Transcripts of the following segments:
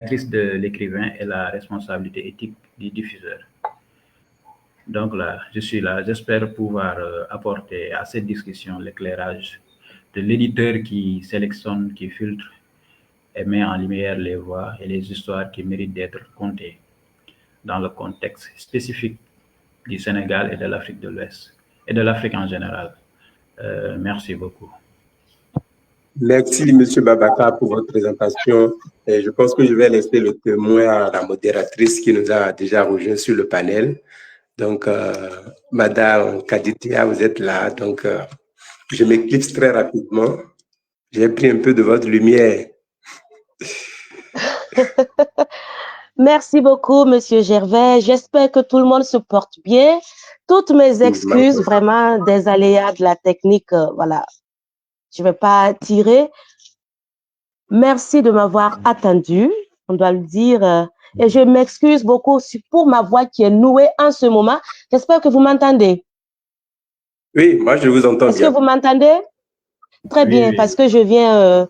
de l'écrivain et la responsabilité éthique du diffuseur. Donc là, je suis là. J'espère pouvoir apporter à cette discussion l'éclairage de l'éditeur qui sélectionne, qui filtre et met en lumière les voix et les histoires qui méritent d'être contées dans le contexte spécifique du Sénégal et de l'Afrique de l'Ouest et de l'Afrique en général. Merci beaucoup. Merci, Monsieur Babacar, pour votre présentation. Et je pense que je vais laisser le témoin à la modératrice qui nous a déjà rejoint sur le panel. Donc, Madame Kaditia, vous êtes là. Donc, je m'éclipse très rapidement. J'ai pris un peu de votre lumière. Merci beaucoup, Monsieur Gervais. J'espère que tout le monde se porte bien. Toutes mes excuses, vraiment, des aléas de la technique, voilà. Je ne vais pas tirer. Merci de m'avoir attendu, on doit le dire. Et je m'excuse beaucoup pour ma voix qui est nouée en ce moment. J'espère que vous m'entendez. Oui, moi, je vous entends bien. Est-ce que vous m'entendez? Très bien, parce que je viens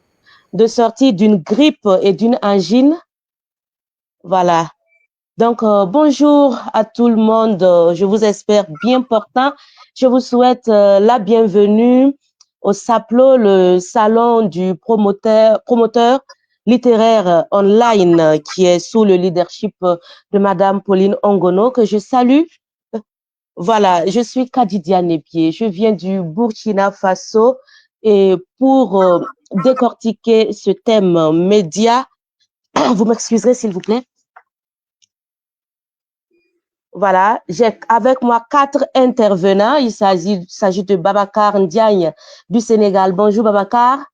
de sortir d'une grippe et d'une angine. Voilà. Donc, bonjour à tout le monde. Je vous espère bien portant. Je vous souhaite la bienvenue au SAPLO, le salon du promoteur littéraire online qui est sous le leadership de Madame Pauline Ongono, que je salue. Voilà, je suis Kadidia Nepié. Je viens du Burkina Faso et pour décortiquer ce thème média, vous m'excuserez s'il vous plaît. Voilà, j'ai avec moi 4 intervenants. Il s'agit de Babacar Ndiaye du Sénégal. Bonjour Babacar.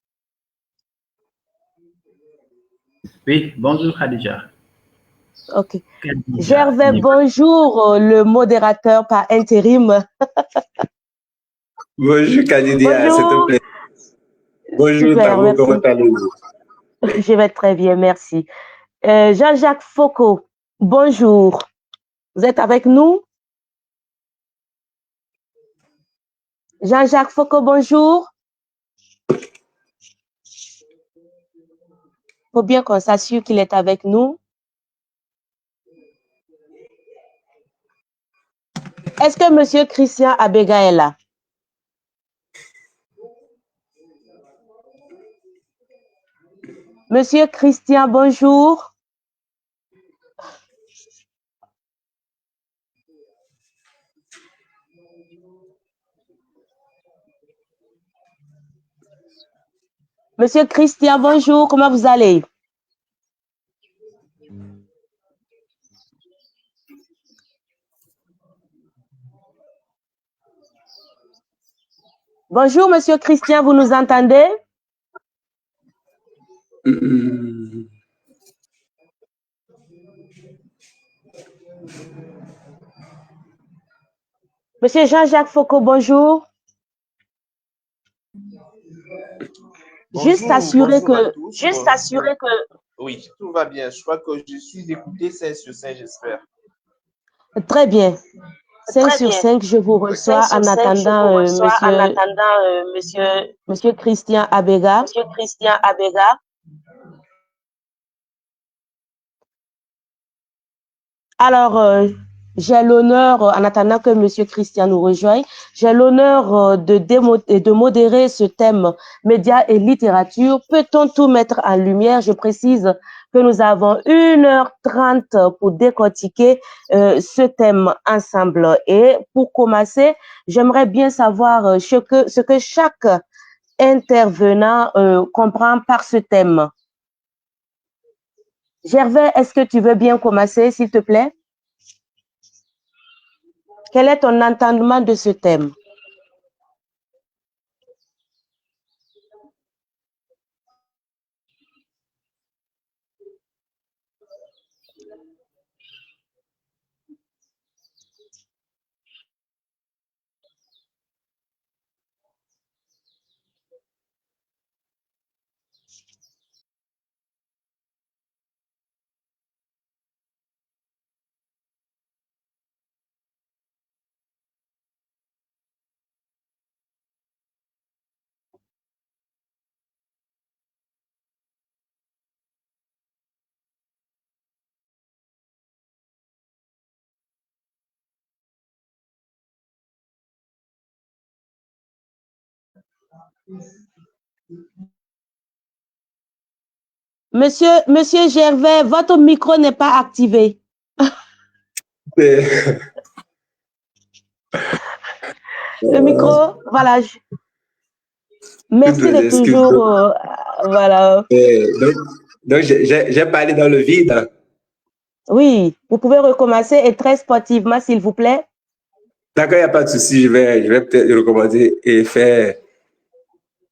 Oui, bonjour Khadija. Ok. Gervais, bonjour, le modérateur par intérim. Bonjour Kadidia, s'il te plaît. Bonjour Super, Tabo, comment allez-vous? Je vais très bien, merci. Jean-Jacques Foucault, bonjour. Vous êtes avec nous? Jean-Jacques Foucault, bonjour. Il faut bien qu'on s'assure qu'il est avec nous. Est-ce que Monsieur Christian Abega est là? Monsieur Christian, bonjour. Monsieur Christian, bonjour. Comment vous allez? Bonjour, Monsieur Christian, vous nous entendez? Monsieur Jean-Jacques Foucault, bonjour. Juste assurer que... Oui, tout va bien. Je crois que je suis écouté 5 sur 5, j'espère. Très bien. 5 sur 5, je vous reçois en attendant, Monsieur Christian Abega. Alors, j'ai l'honneur, en attendant que Monsieur Christian nous rejoigne, j'ai l'honneur de modérer ce thème médias et littérature. Peut-on tout mettre en lumière? Je précise que nous avons 1h30 pour décortiquer ce thème ensemble. Et pour commencer, j'aimerais bien savoir ce que chaque intervenant comprend par ce thème. Gervais, est-ce que tu veux bien commencer, s'il te plaît? Quel est ton entendement de ce thème? Monsieur Gervais, votre micro n'est pas activé. Le micro, voilà. Merci de toujours, voilà. Donc j'ai parlé dans le vide. Oui, vous pouvez recommencer et très sportivement, s'il vous plaît. D'accord, il n'y a pas de souci, je vais peut-être recommencer et faire.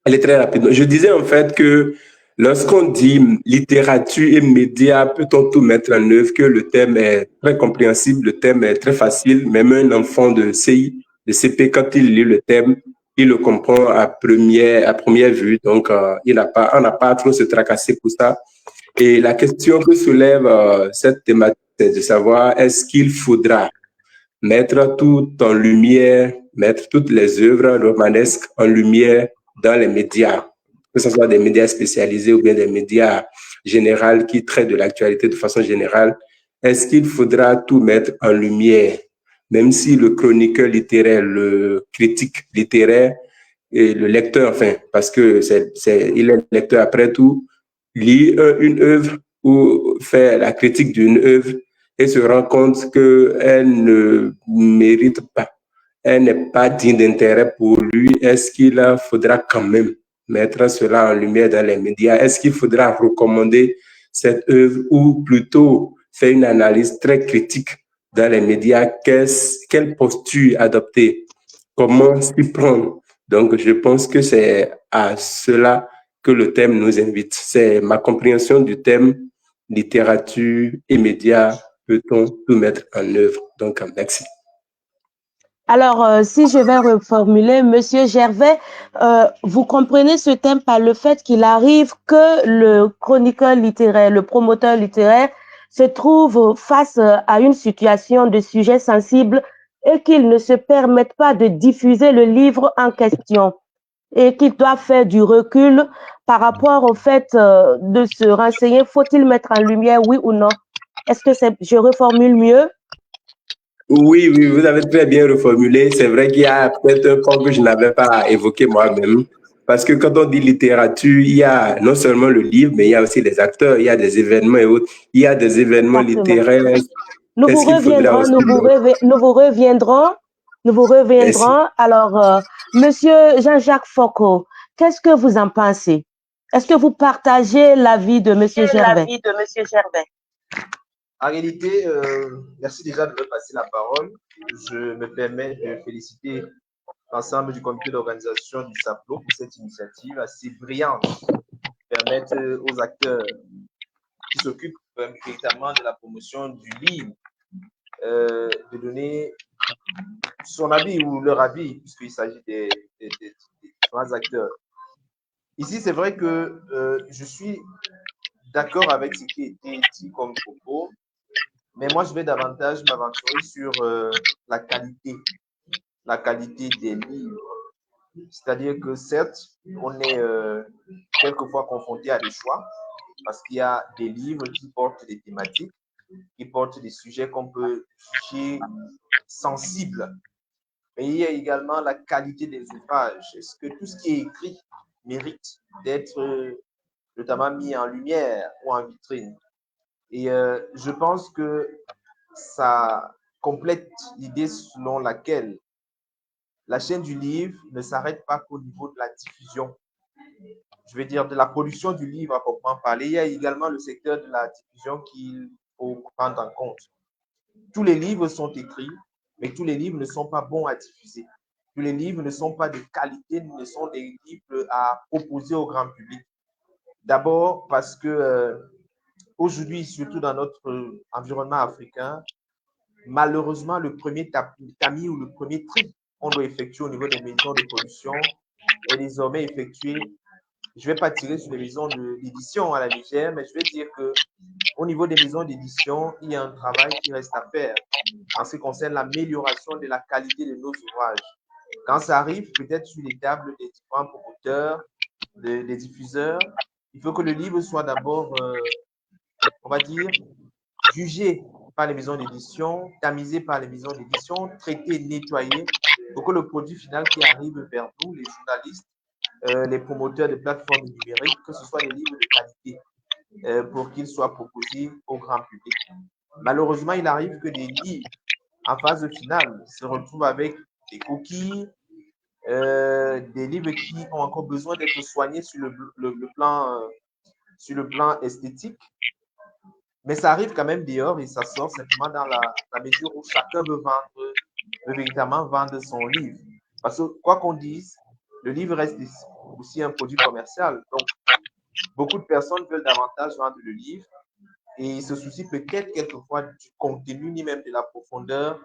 Elle est très rapide. Je disais en fait que lorsqu'on dit littérature et médias, peut-on tout mettre en œuvre, que le thème est très compréhensible, le thème est très facile, même un enfant de CI, de CP, quand il lit le thème, il le comprend à première vue. Donc, on n'a pas à trop se tracasser pour ça. Et la question que soulève cette thématique, c'est de savoir est-ce qu'il faudra mettre tout en lumière, mettre toutes les œuvres romanesques en lumière dans les médias, que ce soit des médias spécialisés ou bien des médias généraux qui traitent de l'actualité de façon générale. Est-ce qu'il faudra tout mettre en lumière, même si le chroniqueur littéraire, le critique littéraire et le lecteur, enfin, parce que il est lecteur après tout, lit une œuvre ou fait la critique d'une œuvre et se rend compte qu'elle ne mérite pas, elle n'est pas digne d'intérêt pour lui, est-ce qu'il faudra quand même mettre cela en lumière dans les médias? Est-ce qu'il faudra recommander cette œuvre ou plutôt faire une analyse très critique dans les médias? Quelle posture adopter? Comment s'y prendre? Donc, je pense que c'est à cela que le thème nous invite. C'est ma compréhension du thème littérature et médias. Peut-on tout mettre en œuvre? Donc, merci. Alors, si je vais reformuler, Monsieur Gervais, vous comprenez ce thème par le fait qu'il arrive que le chroniqueur littéraire, le promoteur littéraire, se trouve face à une situation de sujet sensible et qu'il ne se permette pas de diffuser le livre en question et qu'il doit faire du recul par rapport au fait de se renseigner. Faut-il mettre en lumière, oui ou non? Est-ce que je reformule mieux? Oui, vous avez très bien reformulé. C'est vrai qu'il y a peut-être un point que je n'avais pas évoqué moi-même. Parce que quand on dit littérature, il y a non seulement le livre, mais il y a aussi les acteurs, il y a des événements et autres. Il y a des événements littéraires. Nous vous reviendrons. Alors, Monsieur Jean-Jacques Foucault, qu'est-ce que vous en pensez? Est-ce que vous partagez l'avis de Monsieur Gervais? En réalité, merci déjà de me passer la parole. Je me permets de féliciter l'ensemble du comité d'organisation du SAPLO pour cette initiative assez brillante qui permet aux acteurs qui s'occupent véritablement de la promotion du livre de donner son avis ou leur avis, puisqu'il s'agit des différents acteurs. Ici, c'est vrai que je suis d'accord avec ce qui a été dit comme propos, mais moi, je vais davantage m'aventurer sur la qualité des livres. C'est-à-dire que certes, on est quelquefois confronté à des choix, parce qu'il y a des livres qui portent des thématiques, qui portent des sujets qu'on peut juger sensibles. Mais il y a également la qualité des ouvrages. Est-ce que tout ce qui est écrit mérite d'être notamment mis en lumière ou en vitrine? Et je pense que ça complète l'idée selon laquelle la chaîne du livre ne s'arrête pas qu'au niveau de la diffusion. Je veux dire, de la production du livre à proprement parler. Il y a également le secteur de la diffusion qu'il faut prendre en compte. Tous les livres sont écrits, mais tous les livres ne sont pas bons à diffuser. Tous les livres ne sont pas de qualité, ne sont des livres à proposer au grand public. D'abord parce que aujourd'hui, surtout dans notre environnement africain, malheureusement, le premier tamis ou le premier tri qu'on doit effectuer au niveau des maisons de production est désormais effectué. Je ne vais pas tirer sur les maisons d'édition à la légère, mais je vais dire qu'au niveau des maisons d'édition, il y a un travail qui reste à faire en ce qui concerne l'amélioration de la qualité de nos ouvrages. Quand ça arrive, peut-être sur les tables des différents promoteurs, des diffuseurs, il faut que le livre soit d'abord, on va dire, jugé par les maisons d'édition, tamisé par les maisons d'édition, traité, nettoyé, pour que le produit final qui arrive vers nous, les journalistes, les promoteurs de plateformes numériques que ce soit des livres de qualité pour qu'ils soient proposés au grand public. Malheureusement, il arrive que des livres en phase finale se retrouvent avec des coquilles, des livres qui ont encore besoin d'être soignés sur le plan esthétique. Mais ça arrive quand même dehors et ça sort simplement dans la mesure où chacun veut véritablement vendre son livre. Parce que quoi qu'on dise, le livre reste aussi un produit commercial. Donc, beaucoup de personnes veulent davantage vendre le livre et se soucient peut-être quelquefois du contenu ni même de la profondeur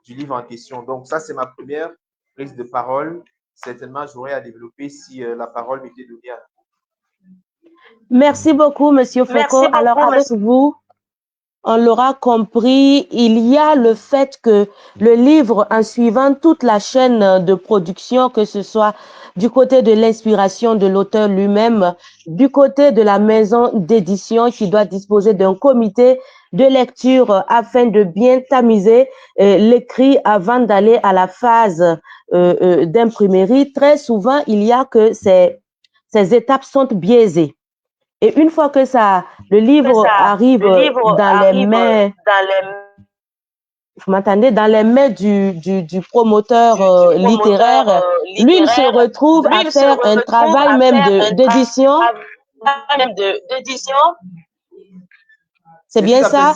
du livre en question. Donc, ça, c'est ma première prise de parole. Certainement, j'aurais à développer si la parole m'était donnée à vous. Merci beaucoup, Monsieur Foucault. Alors, avec vous, on l'aura compris, il y a le fait que le livre, en suivant toute la chaîne de production, que ce soit du côté de l'inspiration de l'auteur lui-même, du côté de la maison d'édition qui doit disposer d'un comité de lecture afin de bien tamiser l'écrit avant d'aller à la phase d'imprimerie, très souvent, il y a que ces étapes sont biaisées. Et une fois que le livre arrive dans les mains, vous m'entendez, dans les mains du promoteur littéraire, lui, il se retrouve à faire un travail même d'édition. C'est bien ça?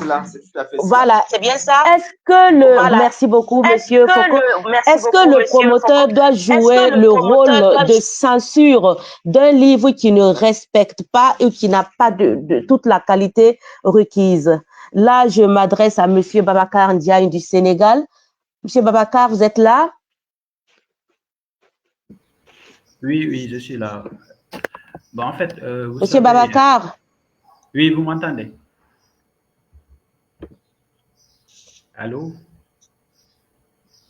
Voilà. C'est bien ça. Est-ce que merci beaucoup, Monsieur Foucault. Est-ce que le promoteur doit jouer le rôle de censure d'un livre qui ne respecte pas et qui n'a pas de toute la qualité requise? Là, je m'adresse à Monsieur Babacar Ndiaye du Sénégal. Monsieur Babacar, vous êtes là? Oui, je suis là. Bon, en fait, Monsieur Babacar. Oui, vous m'entendez? Allô?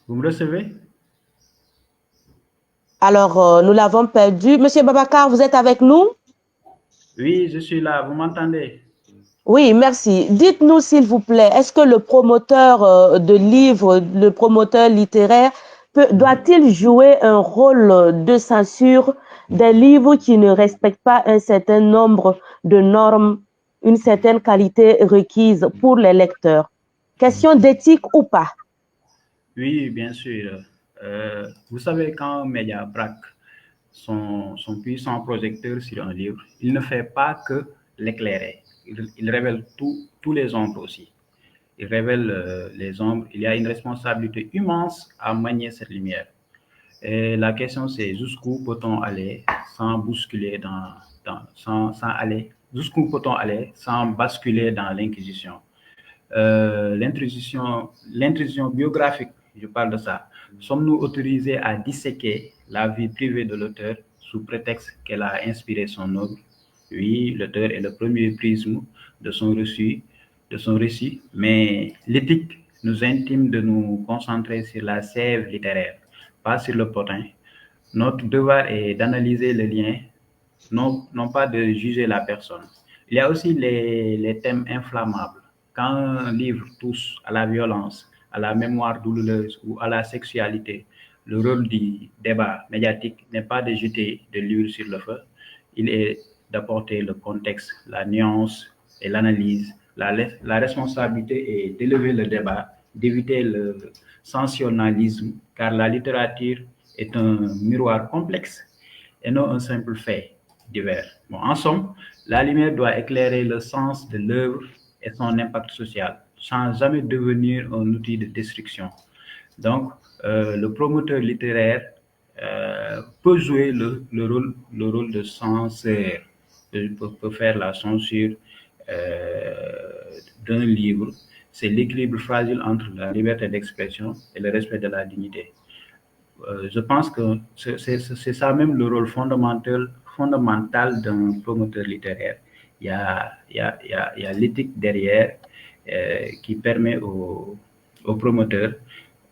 Vous me recevez? Alors, nous l'avons perdu. Monsieur Babacar, vous êtes avec nous? Oui, je suis là. Vous m'entendez? Oui, merci. Dites-nous, s'il vous plaît, est-ce que le promoteur de livres, le promoteur littéraire, doit-il jouer un rôle de censure des livres qui ne respectent pas un certain nombre de normes, une certaine qualité requise pour les lecteurs? Question d'éthique ou pas? Oui, bien sûr. Vous savez, quand un média braque son puissant projecteur sur un livre, il ne fait pas que l'éclairer. Il révèle tous les ombres aussi. Il révèle les ombres. Il y a une responsabilité immense à manier cette lumière. Et la question, c'est jusqu'où peut-on aller sans bousculer jusqu'où peut-on aller sans basculer dans l'inquisition? L'intrusion biographique, je parle de ça. Sommes-nous autorisés à disséquer la vie privée de l'auteur sous prétexte qu'elle a inspiré son œuvre? Oui, l'auteur est le premier prisme de son récit, mais l'éthique nous intime de nous concentrer sur la sève littéraire, pas sur le potin. Notre devoir est d'analyser le lien, non pas de juger la personne. Il y a aussi les thèmes inflammables. Quand un livre touche à la violence, à la mémoire douloureuse ou à la sexualité, le rôle du débat médiatique n'est pas de jeter de l'huile sur le feu, il est d'apporter le contexte, la nuance et l'analyse. La responsabilité est d'élever le débat, d'éviter le sensationnalisme, car la littérature est un miroir complexe et non un simple fait divers. Bon, en somme, la lumière doit éclairer le sens de l'œuvre et son impact social, sans jamais devenir un outil de destruction. Donc, le promoteur littéraire peut jouer le rôle de censeur, peut faire la censure d'un livre. C'est l'équilibre fragile entre la liberté d'expression et le respect de la dignité. Je pense que c'est ça même le rôle fondamental d'un promoteur littéraire. Il y a l'éthique derrière qui permet au promoteur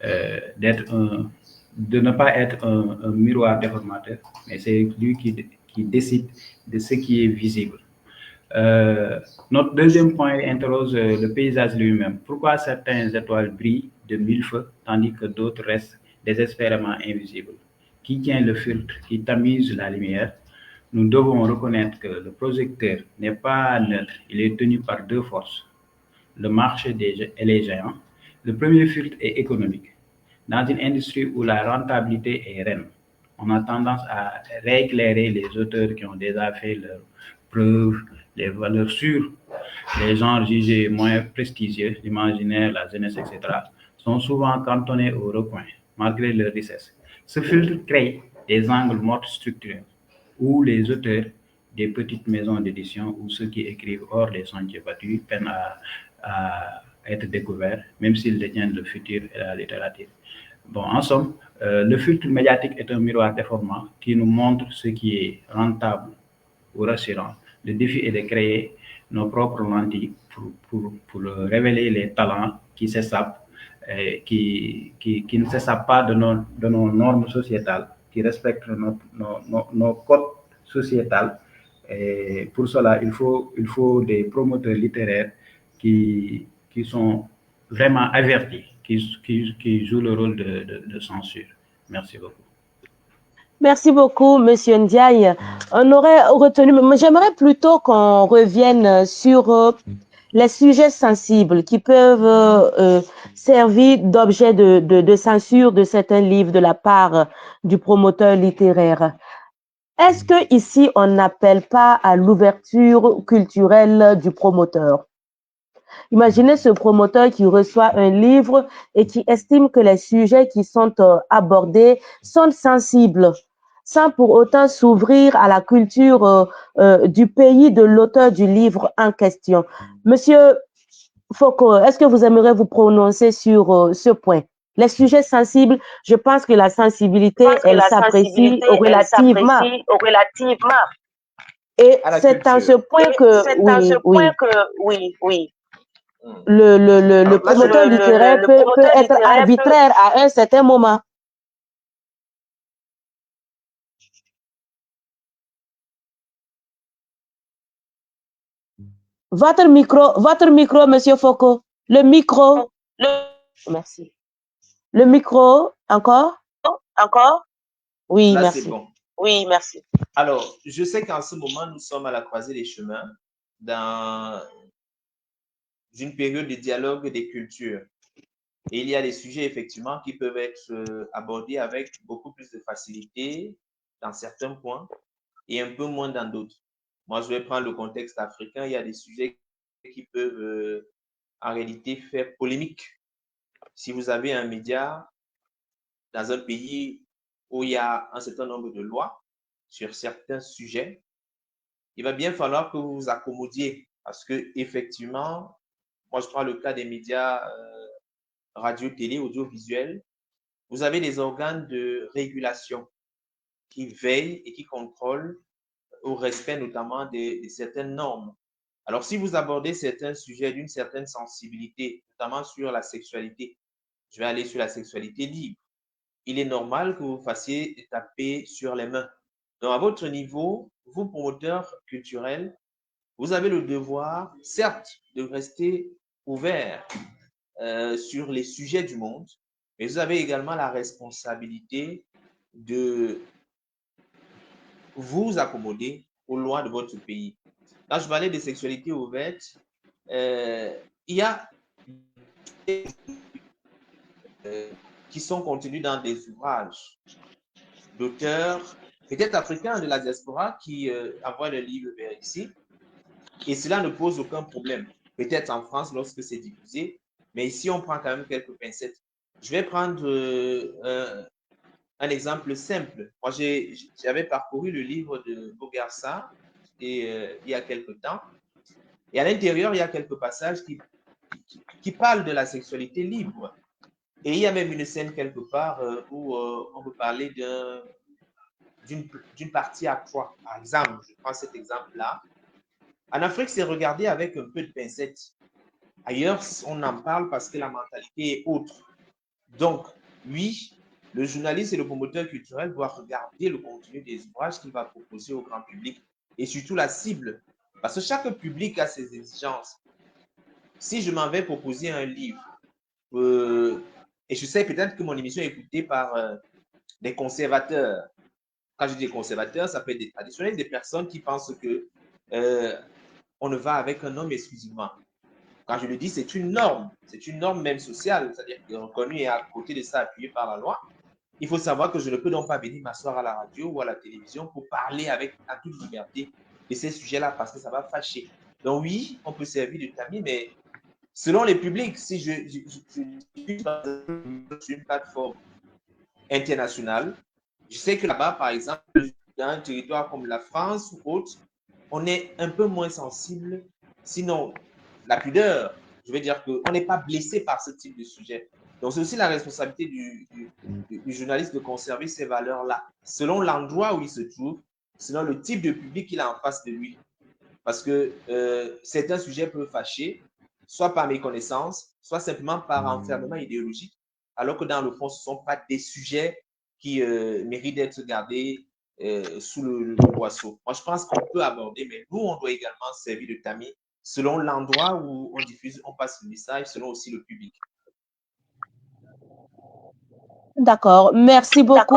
de ne pas être un miroir déformateur, mais c'est lui qui décide de ce qui est visible. Notre deuxième point interroge le paysage lui-même. Pourquoi certaines étoiles brillent de mille feux tandis que d'autres restent désespérément invisibles? qui tient le filtre, qui tamise la lumière, nous devons reconnaître que le projecteur n'est pas neutre, il est tenu par deux forces, le marché et les géants. Le premier filtre est économique. Dans une industrie où la rentabilité est reine, on a tendance à rééclairer les auteurs qui ont déjà fait leurs preuves, les valeurs sûres. Les genres jugés moins prestigieux, l'imaginaire, la jeunesse, etc., sont souvent cantonnés au recoin, malgré leur richesse. Ce filtre crée des angles morts structurels, où les auteurs des petites maisons d'édition ou ceux qui écrivent hors des sentiers battus peinent à être découverts, même s'ils détiennent le futur et la littérature. Bon, en somme, le filtre médiatique est un miroir déformant qui nous montre ce qui est rentable ou rassurant. Le défi est de créer nos propres lentilles pour révéler les talents qui s'échappent, qui ne s'échappent pas de nos normes sociétales, qui respectent nos codes sociétales. Et pour cela, il faut des promoteurs littéraires qui sont vraiment avertis, qui jouent le rôle de censure. Merci beaucoup. Merci beaucoup, Monsieur Ndiaye. On aurait retenu, mais j'aimerais plutôt qu'on revienne sur les sujets sensibles qui peuvent servir d'objet de censure de certains livres de la part du promoteur littéraire. Est-ce que ici on n'appelle pas à l'ouverture culturelle du promoteur? Imaginez ce promoteur qui reçoit un livre et qui estime que les sujets qui sont abordés sont sensibles, sans pour autant s'ouvrir à la culture du pays de l'auteur du livre en question. Monsieur Foucault, est-ce que vous aimeriez vous prononcer sur ce point? Les sujets sensibles, je pense que la sensibilité, elle s'apprécie relativement. Et c'est en ce point que, le promoteur littéraire peut être arbitraire à un certain moment. Votre micro, Monsieur Foucault. Le micro. Merci. Le micro, encore? Oui, là, merci. c'est bon. Oui, merci. Alors, je sais qu'en ce moment, nous sommes à la croisée des chemins dans une période de dialogue des cultures. Et il y a des sujets, effectivement, qui peuvent être abordés avec beaucoup plus de facilité dans certains points et un peu moins dans d'autres. Moi, je vais prendre le contexte africain. Il y a des sujets qui peuvent, en réalité, faire polémique. Si vous avez un média dans un pays où il y a un certain nombre de lois sur certains sujets, il va bien falloir que vous vous accommodiez parce que, effectivement, moi, je prends le cas des médias radio, télé, audiovisuel, vous avez des organes de régulation qui veillent et qui contrôlent au respect notamment de certaines normes. Alors, si vous abordez certains sujets d'une certaine sensibilité, notamment sur la sexualité, je vais aller sur la sexualité libre, il est normal que vous fassiez taper sur les mains. Donc, à votre niveau, vous, promoteurs culturels, vous avez le devoir, certes, de rester ouvert sur les sujets du monde, mais vous avez également la responsabilité de vous accommoder aux lois de votre pays. Quand je parlais de sexualité ouverte, il y a qui sont contenus dans des ouvrages d'auteurs, peut-être africains de la diaspora, qui envoient le livre vers ici, et cela ne pose aucun problème. Peut-être en France lorsque c'est diffusé, mais ici on prend quand même quelques pincettes. Je vais prendre un exemple simple. Moi, j'avais parcouru le livre de Bogarsa il y a quelque temps, et à l'intérieur, il y a quelques passages qui parlent de la sexualité libre. Et il y a même une scène quelque part où on peut parler d'une partie à trois. Par exemple, je prends cet exemple-là. En Afrique, c'est regardé avec un peu de pincettes. Ailleurs, on en parle parce que la mentalité est autre. Donc, oui, le journaliste et le promoteur culturel doivent regarder le contenu des ouvrages qu'il va proposer au grand public et surtout la cible. Parce que chaque public a ses exigences. Si je m'en vais proposer un livre, et je sais peut-être que mon émission est écoutée par des conservateurs. Quand je dis conservateurs, ça peut être des traditionnels, des personnes qui pensent que on ne va avec un homme exclusivement. Quand je le dis, c'est une norme même sociale, c'est-à-dire qui est reconnue et à côté de ça, appuyée par la loi. Il faut savoir que je ne peux donc pas venir m'asseoir à la radio ou à la télévision pour parler à toute liberté de ces sujets-là parce que ça va fâcher. Donc oui, on peut servir de tamis, mais selon les publics, si je suis sur une plateforme internationale, je sais que là-bas, par exemple, dans un territoire comme la France ou autre, on est un peu moins sensible. Sinon, la pudeur, je veux dire qu'on n'est pas blessé par ce type de sujet. Donc, c'est aussi la responsabilité du journaliste de conserver ces valeurs-là, selon l'endroit où il se trouve, selon le type de public qu'il a en face de lui. Parce que certains sujets peuvent fâcher, soit par méconnaissance, soit simplement par enfermement idéologique, alors que dans le fond, ce ne sont pas des sujets qui méritent d'être gardés sous le boisseau. Moi, je pense qu'on peut aborder, mais nous, on doit également servir de tamis selon l'endroit où on diffuse, on passe le message, selon aussi le public. D'accord. Merci beaucoup,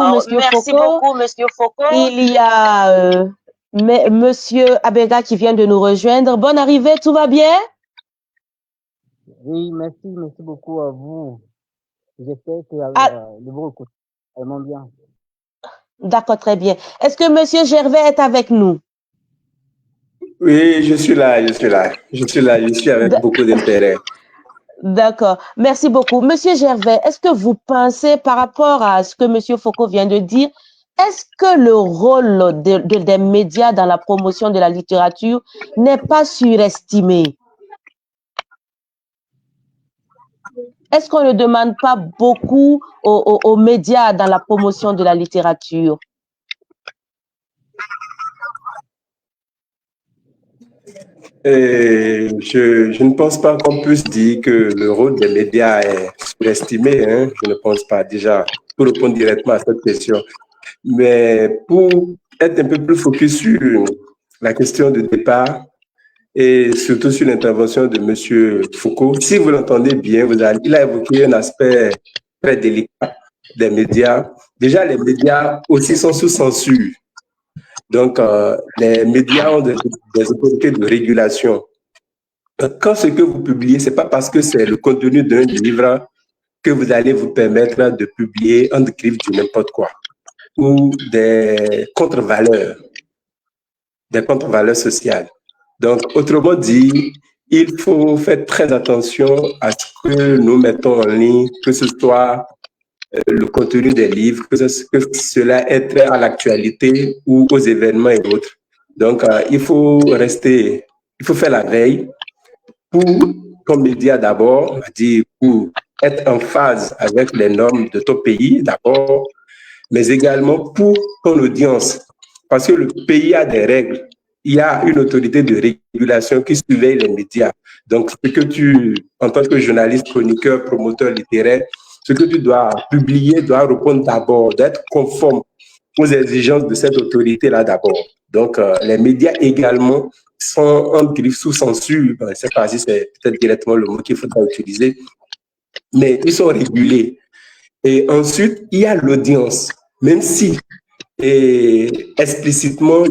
Monsieur Foucault. Il y a Monsieur Abega qui vient de nous rejoindre. Bonne arrivée, tout va bien? Oui, merci beaucoup à vous. J'espère que de vous écouter vraiment bien. D'accord, très bien. Est-ce que Monsieur Gervais est avec nous? Oui, je suis là. Je suis avec beaucoup d'intérêt. D'accord. Merci beaucoup. Monsieur Gervais, est-ce que vous pensez, par rapport à ce que Monsieur Foucault vient de dire, est-ce que le rôle des médias dans la promotion de la littérature n'est pas surestimé? Est-ce qu'on ne demande pas beaucoup aux médias dans la promotion de la littérature? Je ne pense pas qu'on puisse dire que le rôle des médias est surestimé. Hein. Je ne pense pas déjà, pour répondre directement à cette question. Mais pour être un peu plus focus sur la question de départ et surtout sur l'intervention de M. Foucault, si vous l'entendez bien, il a évoqué un aspect très délicat des médias. Déjà, les médias aussi sont sous censure. Donc, les médias ont des autorités de régulation. Quand ce que vous publiez, ce n'est pas parce que c'est le contenu d'un livre que vous allez vous permettre de publier un livre de n'importe quoi ou des contre-valeurs sociales. Donc, autrement dit, il faut faire très attention à ce que nous mettons en ligne, que ce soit le contenu des livres, que cela ait trait à l'actualité ou aux événements et autres. Donc, il faut faire la veille comme média d'abord, on va dire, pour être en phase avec les normes de ton pays d'abord, mais également pour ton audience. Parce que le pays a des règles. Il y a une autorité de régulation qui surveille les médias. Donc, ce que tu, en tant que journaliste, chroniqueur, promoteur littéraire, ce que tu dois publier doit répondre d'abord, d'être conforme aux exigences de cette autorité-là d'abord. Donc, les médias également sont sous censure. Je ne sais pas si c'est peut-être directement le mot qu'il faudra utiliser, mais ils sont régulés. Et ensuite, il y a l'audience. Même si explicitement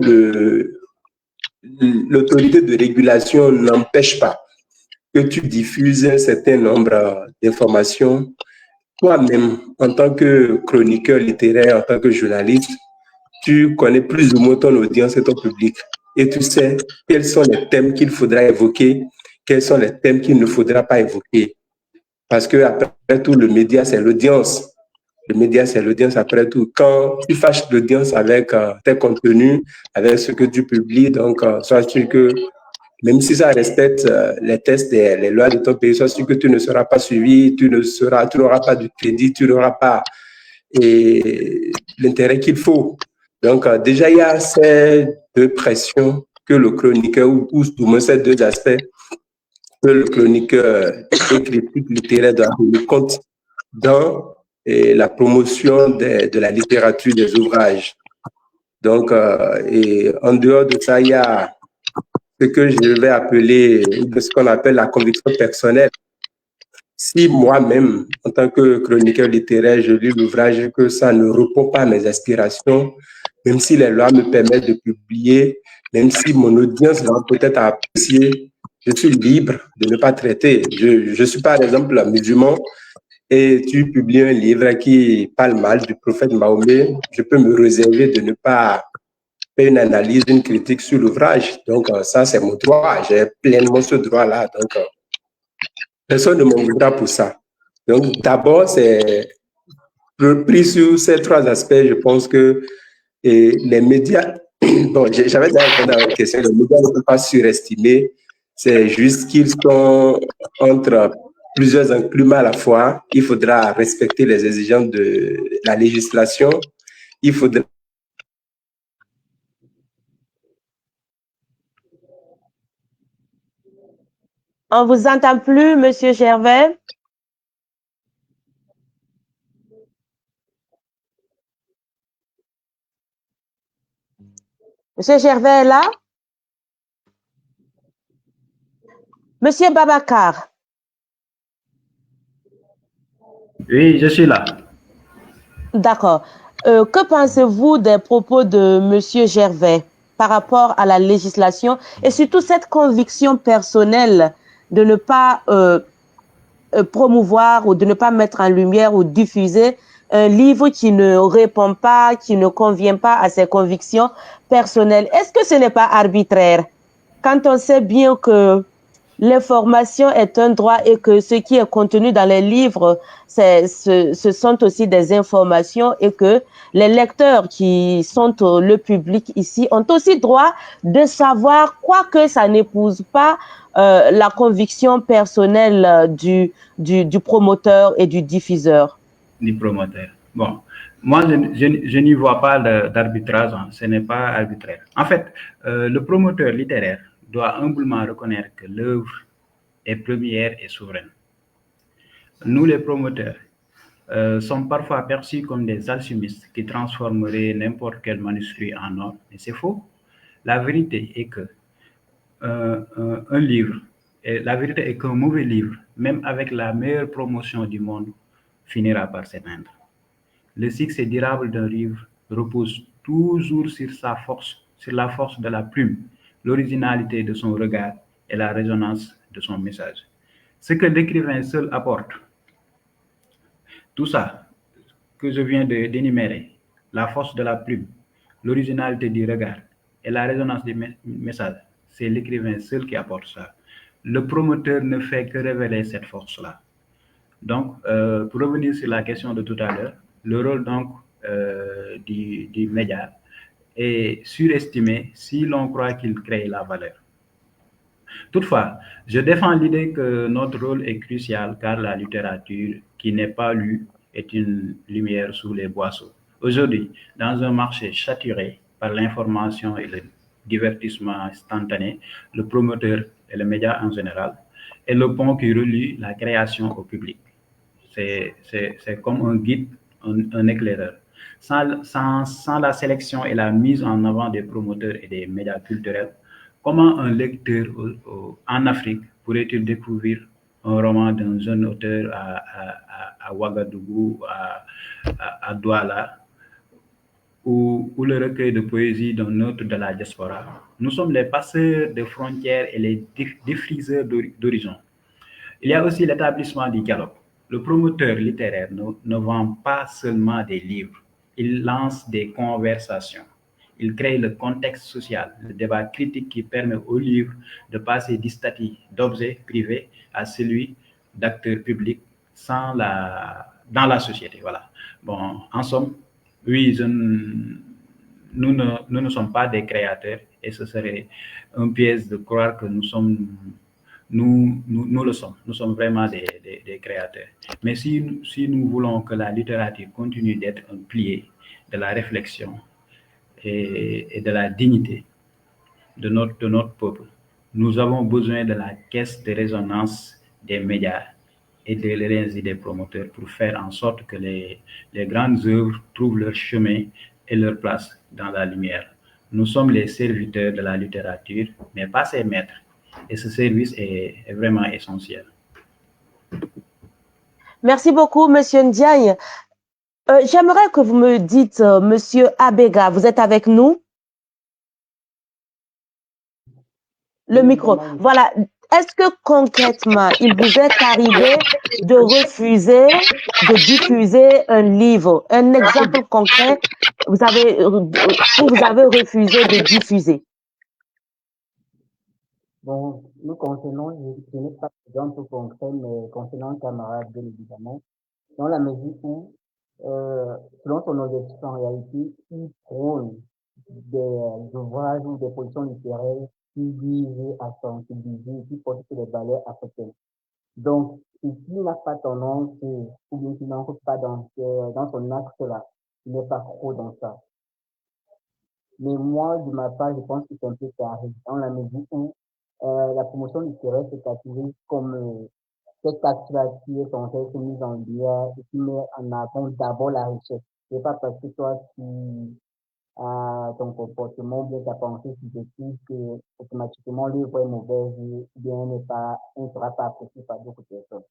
l'autorité de régulation n'empêche pas que tu diffuses un certain nombre d'informations, toi-même, en tant que chroniqueur littéraire, en tant que journaliste, tu connais plus ou moins ton audience et ton public. Et tu sais quels sont les thèmes qu'il faudra évoquer, quels sont les thèmes qu'il ne faudra pas évoquer. Parce que après tout, le média, c'est l'audience. Le média, c'est l'audience après tout. Quand tu fâches l'audience avec tes contenus, avec ce que tu publies, donc sois sûr que même si ça respecte les tests et les lois de ton pays, sois sûr que tu ne seras pas suivi, tu n'auras pas de crédit, tu n'auras pas l'intérêt qu'il faut. Donc, déjà, il y a ces deux pressions que le chroniqueur, ou du moins ces deux aspects, que le chroniqueur et critique littéraire doit tenir compte dans la promotion de la littérature, des ouvrages. Donc, et en dehors de ça, il y a ce que je vais appeler, ce qu'on appelle la conviction personnelle. si moi-même, en tant que chroniqueur littéraire, je lis l'ouvrage que ça ne répond pas à mes aspirations, même si les lois me permettent de publier, même si mon audience va peut-être apprécier, je suis libre de ne pas traiter. Je suis par exemple musulman et tu publies un livre qui parle mal du prophète Mahomet, je peux me réserver de ne pas faire une analyse, une critique sur l'ouvrage. Donc, ça, c'est mon droit. J'ai pleinement ce droit-là. Donc, personne ne m'en voudra pour ça. Donc, d'abord, c'est repris sur ces trois aspects. Je pense que les médias, bon, j'avais déjà répondu à la question, les médias ne peuvent pas surestimer. C'est juste qu'ils sont entre plusieurs enclumes à la fois. Il faudra respecter les exigences de la législation. Il faudra. On vous entend plus, Monsieur Gervais? Monsieur Gervais est là? Monsieur Babacar? Oui, je suis là. D'accord. Que pensez-vous des propos de Monsieur Gervais par rapport à la législation et surtout cette conviction personnelle de ne pas promouvoir ou de ne pas mettre en lumière ou diffuser un livre qui ne répond pas, qui ne convient pas à ses convictions personnelles? Est-ce que ce n'est pas arbitraire quand on sait bien que l'information est un droit et que ce qui est contenu dans les livres, ce sont aussi des informations et que les lecteurs qui sont le public ici ont aussi droit de savoir, quoique ça n'épouse pas la conviction personnelle du promoteur et du diffuseur. Du promoteur. Bon, moi, je n'y vois pas d'arbitrage, hein. Ce n'est pas arbitraire. En fait, le promoteur littéraire doit humblement reconnaître que l'œuvre est première et souveraine. Nous, les promoteurs, sommes parfois perçus comme des alchimistes qui transformeraient n'importe quel manuscrit en or, mais c'est faux. La vérité est que un livre, la vérité est qu'un mauvais livre, même avec la meilleure promotion du monde, finira par s'éteindre. Le succès durable d'un livre repose toujours sur sa force, sur la force de la plume, l'originalité de son regard et la résonance de son message. Ce que l'écrivain seul apporte, tout ça que je viens d'énumérer, la force de la plume, l'originalité du regard et la résonance du message, c'est l'écrivain seul qui apporte ça. Le promoteur ne fait que révéler cette force-là. Donc, pour revenir sur la question de tout à l'heure, le rôle donc du média est surestimé si l'on croit qu'il crée la valeur. Toutefois, je défends l'idée que notre rôle est crucial car la littérature qui n'est pas lue est une lumière sous les boisseaux. Aujourd'hui, dans un marché saturé par l'information et le divertissement instantané, le promoteur et le média en général est le pont qui relie la création au public. C'est comme un guide, un éclaireur. Sans la sélection et la mise en avant des promoteurs et des médias culturels, comment un lecteur en Afrique pourrait-il découvrir un roman d'un jeune auteur à Ouagadougou, à Douala, ou le recueil de poésie d'un autre de la diaspora? Nous sommes les passeurs de frontières et les défriseurs d'horizons. Il y a aussi l'établissement du dialogue. Le promoteur littéraire ne vend pas seulement des livres, il lance des conversations. Il crée le contexte social, le débat critique qui permet au livre de passer du statut d'objet privé à celui d'acteur public dans la société. Voilà. Bon, en somme, oui, nous ne sommes pas des créateurs et ce serait un piège de croire que nous le sommes. Nous sommes vraiment des créateurs. Mais si nous voulons que la littérature continue d'être un pilier de la réflexion et de la dignité de notre peuple, nous avons besoin de la caisse de résonance des médias et de l'énergie des promoteurs pour faire en sorte que les grandes œuvres trouvent leur chemin et leur place dans la lumière. Nous sommes les serviteurs de la littérature, mais pas ses maîtres. Et ce service est vraiment essentiel. Merci beaucoup, Monsieur Ndiaye. J'aimerais que vous me dites, Monsieur Abega, vous êtes avec nous? Le micro. Voilà. Est-ce que concrètement, il vous est arrivé de refuser de diffuser un livre? Un exemple concret, où vous avez refusé de diffuser. Bon, nous concernant, je n'ai pas d'exemple concret, mais concernant un camarade, bien évidemment, dans la mesure où, selon son objectif, en réalité, il prône des ouvrages ou des positions littéraires qui visent à sensibiliser, qui portent sur les valeurs africaines. Donc, s'il n'a pas tendance, ou bien s'il n'entre pas dans son axe-là, il n'est pas trop dans ça. Mais moi, de ma part, je pense que c'est un peu carré, dans la mesure où la promotion littéraire se catégorise comme cette axe-là qui est censée être mise en lumière et qui met en avant d'abord la richesse. C'est pas parce que toi, tu as ton comportement, bien ta pensée subjective, que automatiquement l'œuvre est mauvaise ou bien ne sera pas appréciée par d'autres personnes.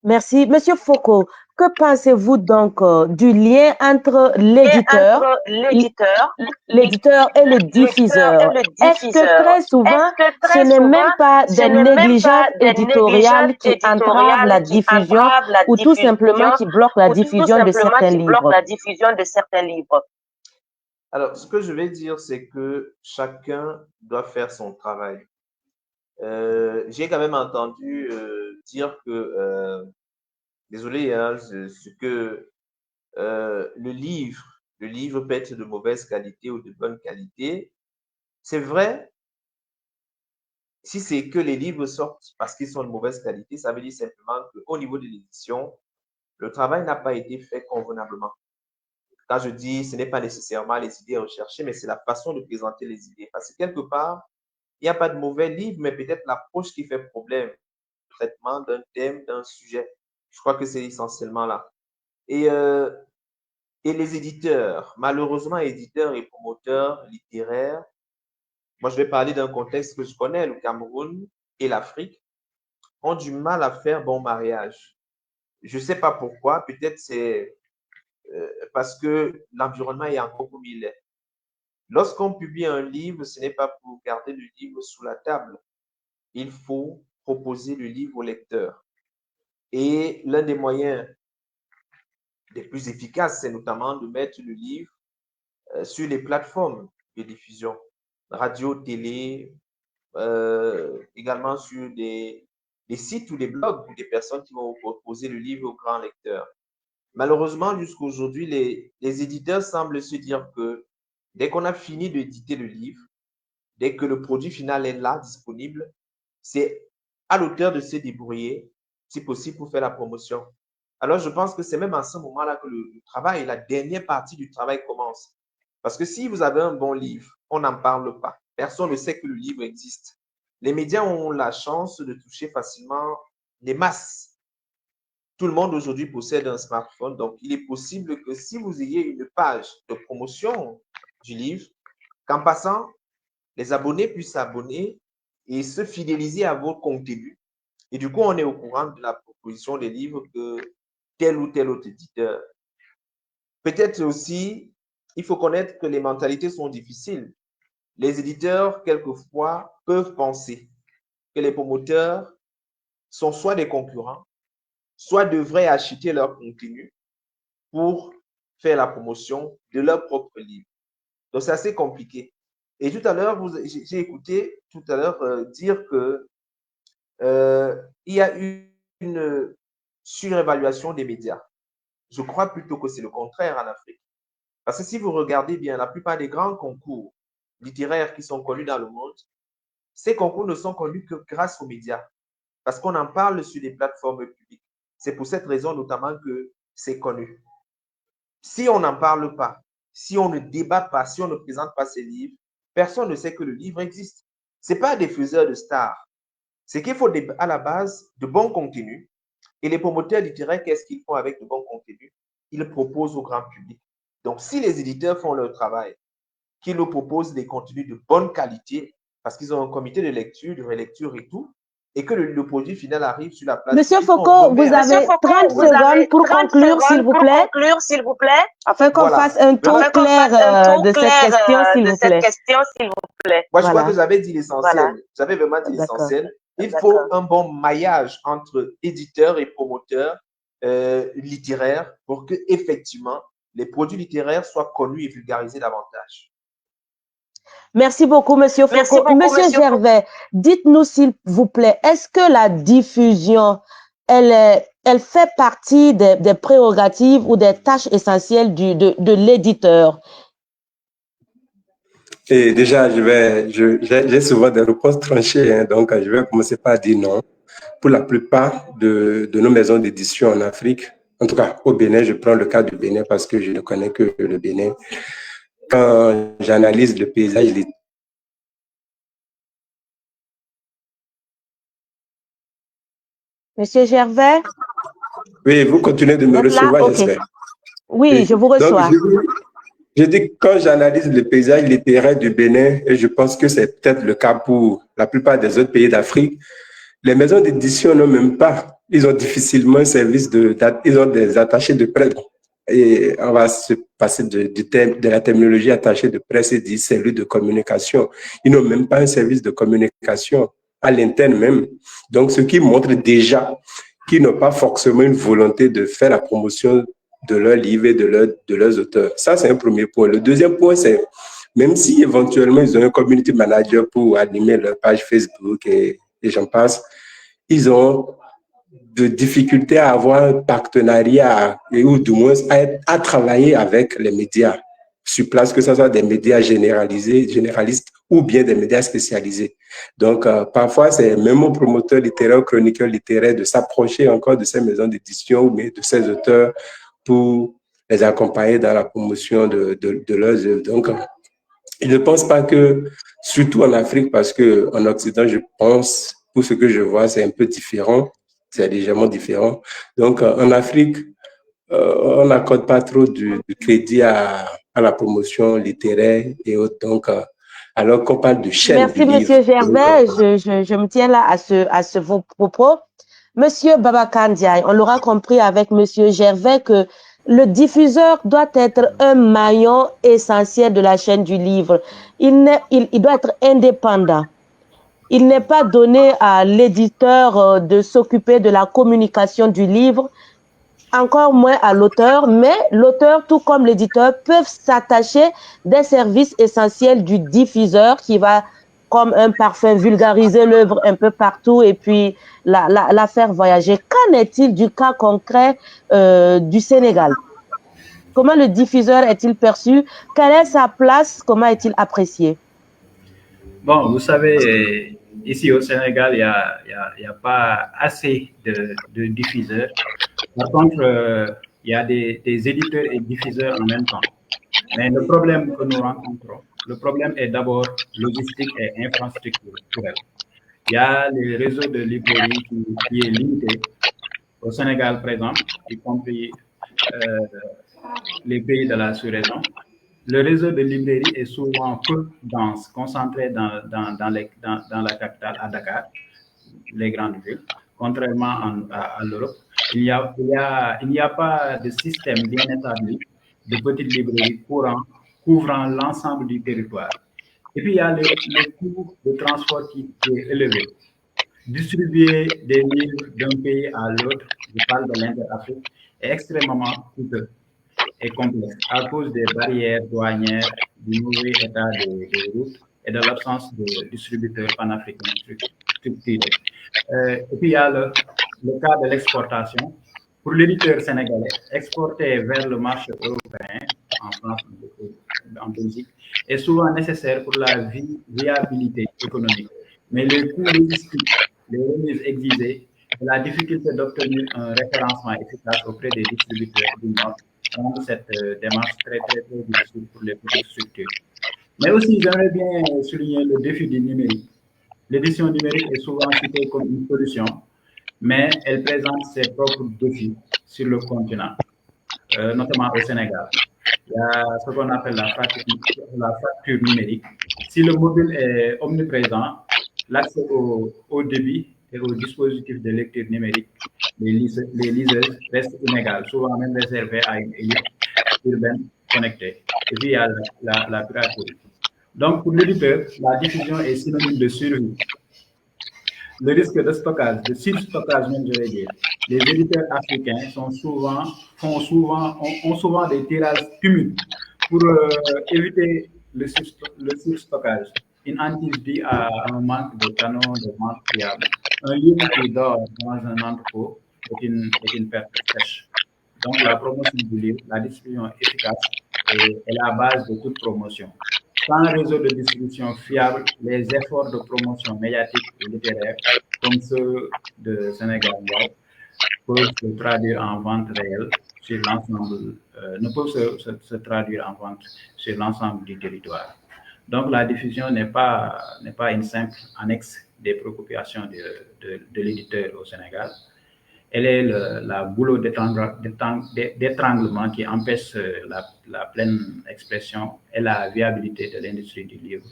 Merci. Monsieur Foucault, que pensez-vous donc du lien entre l'éditeur et le diffuseur? Est-ce que très souvent, ce n'est même pas des négligences éditoriales qui entravent la diffusion ou tout simplement qui bloquent la diffusion de certains livres? Alors, ce que je vais dire, c'est que chacun doit faire son travail. J'ai quand même entendu dire que, désolé, hein, ce que le livre peut être de mauvaise qualité ou de bonne qualité. C'est vrai, si c'est que les livres sortent parce qu'ils sont de mauvaise qualité, ça veut dire simplement qu'au niveau de l'édition, le travail n'a pas été fait convenablement. Quand je dis, ce n'est pas nécessairement les idées recherchées, mais c'est la façon de présenter les idées. Parce que quelque part, il n'y a pas de mauvais livre, mais peut-être l'approche qui fait problème. Le traitement d'un thème, d'un sujet. Je crois que c'est essentiellement là. Et les éditeurs, malheureusement, éditeurs et promoteurs littéraires, moi je vais parler d'un contexte que je connais, le Cameroun et l'Afrique, ont du mal à faire bon mariage. Je ne sais pas pourquoi, peut-être c'est parce que l'environnement est encore comme il est. Lorsqu'on publie un livre, ce n'est pas pour garder le livre sous la table. Il faut proposer le livre au lecteur. Et l'un des moyens les plus efficaces, c'est notamment de mettre le livre sur les plateformes de diffusion, radio, télé, également sur des sites ou des blogs ou des personnes qui vont proposer le livre au grand lecteur. Malheureusement, jusqu'à aujourd'hui, les éditeurs semblent se dire que dès qu'on a fini d'éditer le livre, dès que le produit final est là, disponible, c'est à l'auteur de se débrouiller, si possible, pour faire la promotion. Alors, je pense que c'est même à ce moment-là que le travail, la dernière partie du travail commence. Parce que si vous avez un bon livre, on n'en parle pas. Personne ne sait que le livre existe. Les médias ont la chance de toucher facilement les masses. Tout le monde aujourd'hui possède un smartphone, donc il est possible que si vous ayez une page de promotion du livre, qu'en passant, les abonnés puissent s'abonner et se fidéliser à vos contenus. Et du coup, on est au courant de la proposition des livres que tel ou tel autre éditeur. Peut-être aussi, il faut connaître que les mentalités sont difficiles. Les éditeurs, quelquefois, peuvent penser que les promoteurs sont soit des concurrents, soit devraient acheter leur contenu pour faire la promotion de leur propre livre. Donc, c'est assez compliqué. Et tout à l'heure, j'ai écouté tout à l'heure dire que il y a eu une surévaluation des médias. Je crois plutôt que c'est le contraire en Afrique. Parce que si vous regardez bien, la plupart des grands concours littéraires qui sont connus dans le monde, ces concours ne sont connus que grâce aux médias. Parce qu'on en parle sur des plateformes publiques. C'est pour cette raison notamment que c'est connu. Si on n'en parle pas, si on ne débat pas, si on ne présente pas ces livres, personne ne sait que le livre existe. Ce n'est pas des faiseurs de stars. C'est qu'il faut à la base de bons contenus. Et les promoteurs littéraires, qu'est-ce qu'ils font avec de bons contenus? Ils proposent au grand public. Donc, si les éditeurs font leur travail, qu'ils nous proposent des contenus de bonne qualité, parce qu'ils ont un comité de lecture, de relecture et tout, et que le produit final arrive sur la place. Monsieur Foucault, vous avez 30 secondes pour conclure, s'il vous plaît, afin qu'on fasse un tour clair de cette question, s'il vous plaît. Moi, je crois que vous avez dit l'essentiel. Vous avez vraiment dit l'essentiel. Il faut un bon maillage entre éditeurs et promoteurs littéraires pour que, effectivement, les produits littéraires soient connus et vulgarisés davantage. Merci beaucoup, Monsieur Foucault. Monsieur Gervais, dites-nous, s'il vous plaît, est-ce que la diffusion, elle fait partie des prérogatives ou des tâches essentielles de l'éditeur? Et déjà, j'ai souvent des réponses tranchées, hein, donc je vais commencer par dire non. Pour la plupart de nos maisons d'édition en Afrique, en tout cas au Bénin, je prends le cas du Bénin parce que je ne connais que le Bénin. Quand j'analyse le paysage littéraire, Monsieur Gervais? oui, vous continuez de me recevoir, j'espère. Oui, je vous reçois. Donc, je dis que quand j'analyse le paysage littéraire du Bénin, et je pense que c'est peut-être le cas pour la plupart des autres pays d'Afrique, les maisons d'édition n'ont même pas, ils ont difficilement un service ils ont des attachés de presse. Et on va se passer de la terminologie attachée de presse et dire cellule de communication. Ils n'ont même pas un service de communication à l'interne même. Donc, ce qui montre déjà qu'ils n'ont pas forcément une volonté de faire la promotion de leurs livres et de leurs auteurs. Ça, c'est un premier point. Le deuxième point, c'est même si éventuellement ils ont un community manager pour animer leur page Facebook et j'en passe, ils ont de difficultés à avoir un partenariat ou du moins à travailler avec les médias sur place, que ce soit des médias généralistes ou bien des médias spécialisés. Donc, parfois, c'est même aux promoteurs littéraires, aux chroniqueurs littéraires de s'approcher encore de ces maisons d'édition ou de ces auteurs pour les accompagner dans la promotion de leurs œuvres. Donc, je ne pense pas que, surtout en Afrique, parce qu'en Occident, je pense, pour ce que je vois, c'est un peu différent, c'est légèrement différent. Donc, en Afrique, on n'accorde pas trop de crédit à la promotion littéraire et autres. Donc, alors qu'on parle de chaîne. Merci, Monsieur Gervais. Je me tiens là à vos propos. Monsieur Babacar Ndiaye, on l'aura compris avec Monsieur Gervais que le diffuseur doit être un maillon essentiel de la chaîne du livre. Il doit être indépendant. Il n'est pas donné à l'éditeur de s'occuper de la communication du livre, encore moins à l'auteur, mais l'auteur, tout comme l'éditeur, peuvent s'attacher des services essentiels du diffuseur qui va, comme un parfum, vulgariser l'œuvre un peu partout et puis la faire voyager. Qu'en est-il du cas concret du Sénégal? Comment le diffuseur est-il perçu? Quelle est sa place? Comment est-il apprécié? Bon, vous savez, ici au Sénégal, il n'y a pas assez de diffuseurs. Par contre, il y a des éditeurs et diffuseurs en même temps. Mais le problème que nous rencontrons, le problème est d'abord logistique et infrastructurel. Il y a les réseaux de librairies qui est limité au Sénégal, par exemple, y compris les pays de la sous-région. Le réseau de librairies est souvent peu dense, concentré dans la capitale, à Dakar, les grandes villes, contrairement à l'Europe. Il n'y a pas de système bien établi de petites librairies couvrant l'ensemble du territoire. Et puis, il y a le coût de transport qui est élevé. Distribuer des livres d'un pays à l'autre, je parle de l'Inter-Afrique, est extrêmement coûteux et complexe à cause des barrières douanières, du mauvais état des routes et de l'absence de distributeurs panafricains structurés. Et puis il y a le cas de l'exportation. Pour l'éditeur sénégalais, exporter vers le marché européen, en France, en Belgique, est souvent nécessaire pour la viabilité économique. Mais les coûts logistiques, les remises exigées et la difficulté d'obtenir un référencement efficace auprès des distributeurs du Nord rendent cette démarche très difficile pour les petites structures. Mais aussi, j'aimerais bien souligner le défi du numérique. L'édition numérique est souvent citée comme une solution, mais elle présente ses propres défis sur le continent, notamment au Sénégal. Il y a ce qu'on appelle la fracture numérique. Si le mobile est omniprésent, l'accès au débit et aux dispositifs de lecture numérique, les liseuses restent inégales, souvent même réservées à une élite urbaine connectée. Et puis, il y a la piraterie. Donc, pour l'éditeur, la diffusion est synonyme de survie. Le risque de stockage, de surstockage même, je vais dire. Les éditeurs africains ont souvent des tirages cumulés pour éviter le surstockage. Une hantise due à un manque de canaux de vente fiables. Un livre qui dort dans un entrepôt est une perte sèche. Donc, la promotion du livre, la distribution efficace est la base de toute promotion. Sans un réseau de distribution fiable, les efforts de promotion médiatique et littéraire, comme ceux de Sénégal, peuvent se traduire en vente réelle sur l'ensemble, ne peuvent se traduire en vente sur l'ensemble du territoire. Donc, la diffusion n'est pas une simple annexe des préoccupations de l'éditeur au Sénégal. Elle est la boulot d'étranglement qui empêche la pleine expression et la viabilité de l'industrie du livre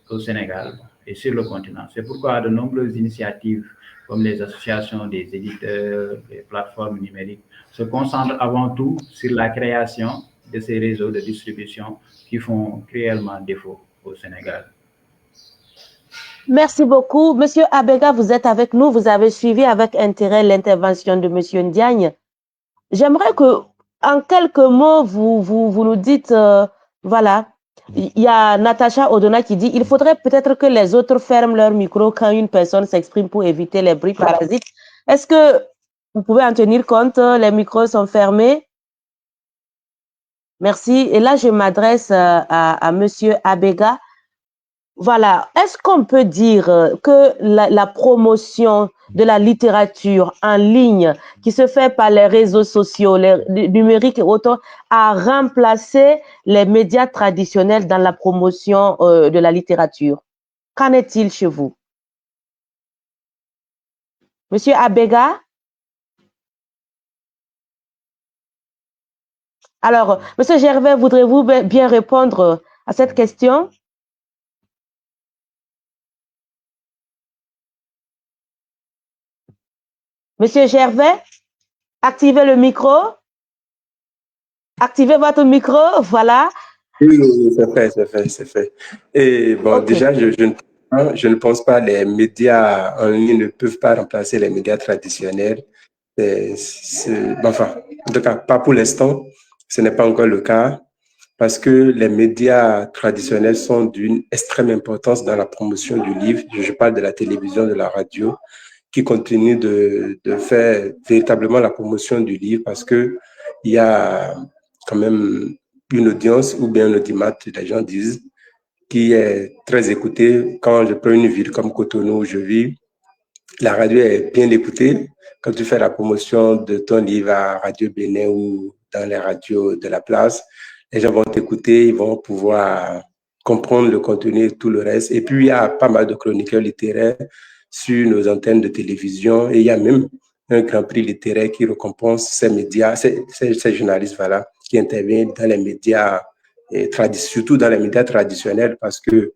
au Sénégal et sur le continent. C'est pourquoi de nombreuses initiatives comme les associations des éditeurs, les plateformes numériques, se concentrent avant tout sur la création de ces réseaux de distribution qui font cruellement défaut au Sénégal. Merci beaucoup. Monsieur Abega, vous êtes avec nous. Vous avez suivi avec intérêt l'intervention de Monsieur Ndiagne. J'aimerais que, en quelques mots, vous nous dites, voilà, il y a Natacha Odona qui dit, il faudrait peut-être que les autres ferment leur micro quand une personne s'exprime pour éviter les bruits parasites. Est-ce que vous pouvez en tenir compte? Les micros sont fermés. Merci. Et là, je m'adresse à Monsieur Abega. Voilà, est-ce qu'on peut dire que la promotion de la littérature en ligne qui se fait par les réseaux sociaux, les numériques et autres, a remplacé les médias traditionnels dans la promotion de la littérature? Qu'en est-il chez vous? Monsieur Abega? Alors, Monsieur Gervais, voudrez-vous bien répondre à cette question? Monsieur Gervais, activez le micro. Activez votre micro, voilà. Oui, c'est fait. Et bon, okay. Déjà, je ne pense pas que les médias en ligne ne peuvent pas remplacer les médias traditionnels. Enfin, en tout cas, pas pour l'instant. Ce n'est pas encore le cas parce que les médias traditionnels sont d'une extrême importance dans la promotion du livre. Je parle de la télévision, de la radio, qui continue de faire véritablement la promotion du livre parce que il y a quand même une audience ou bien un audimat, les gens disent, qui est très écoutée. Quand je prends une ville comme Cotonou où je vis, la radio est bien écoutée. Quand tu fais la promotion de ton livre à Radio Bénin ou dans les radios de la place, les gens vont t'écouter, ils vont pouvoir comprendre le contenu et tout le reste. Et puis, il y a pas mal de chroniqueurs littéraires sur nos antennes de télévision et il y a même un grand prix littéraire qui récompense ces médias, ces journalistes voilà, qui interviennent dans les médias, surtout dans les médias traditionnels parce que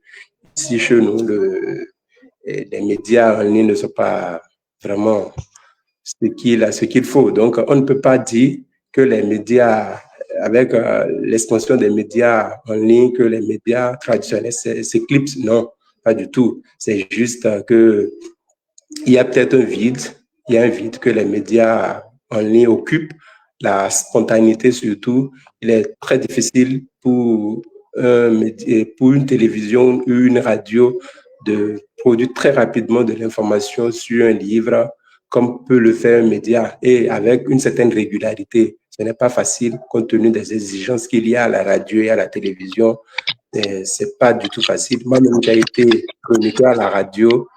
ici chez nous, les médias en ligne ne sont pas vraiment ce qu'il faut. Donc, on ne peut pas dire que les médias, avec l'expansion des médias en ligne, que les médias traditionnels s'éclipsent. Non, pas du tout. C'est juste que il y a peut-être un vide. Il y a un vide que les médias en ligne occupent. La spontanéité surtout, il est très difficile pour une télévision ou une radio de produire très rapidement de l'information sur un livre comme peut le faire un média et avec une certaine régularité. Ce n'est pas facile compte tenu des exigences qu'il y a à la radio et à la télévision. C'est pas du tout facile. Moi-même, j'ai été chroniqueur à la radio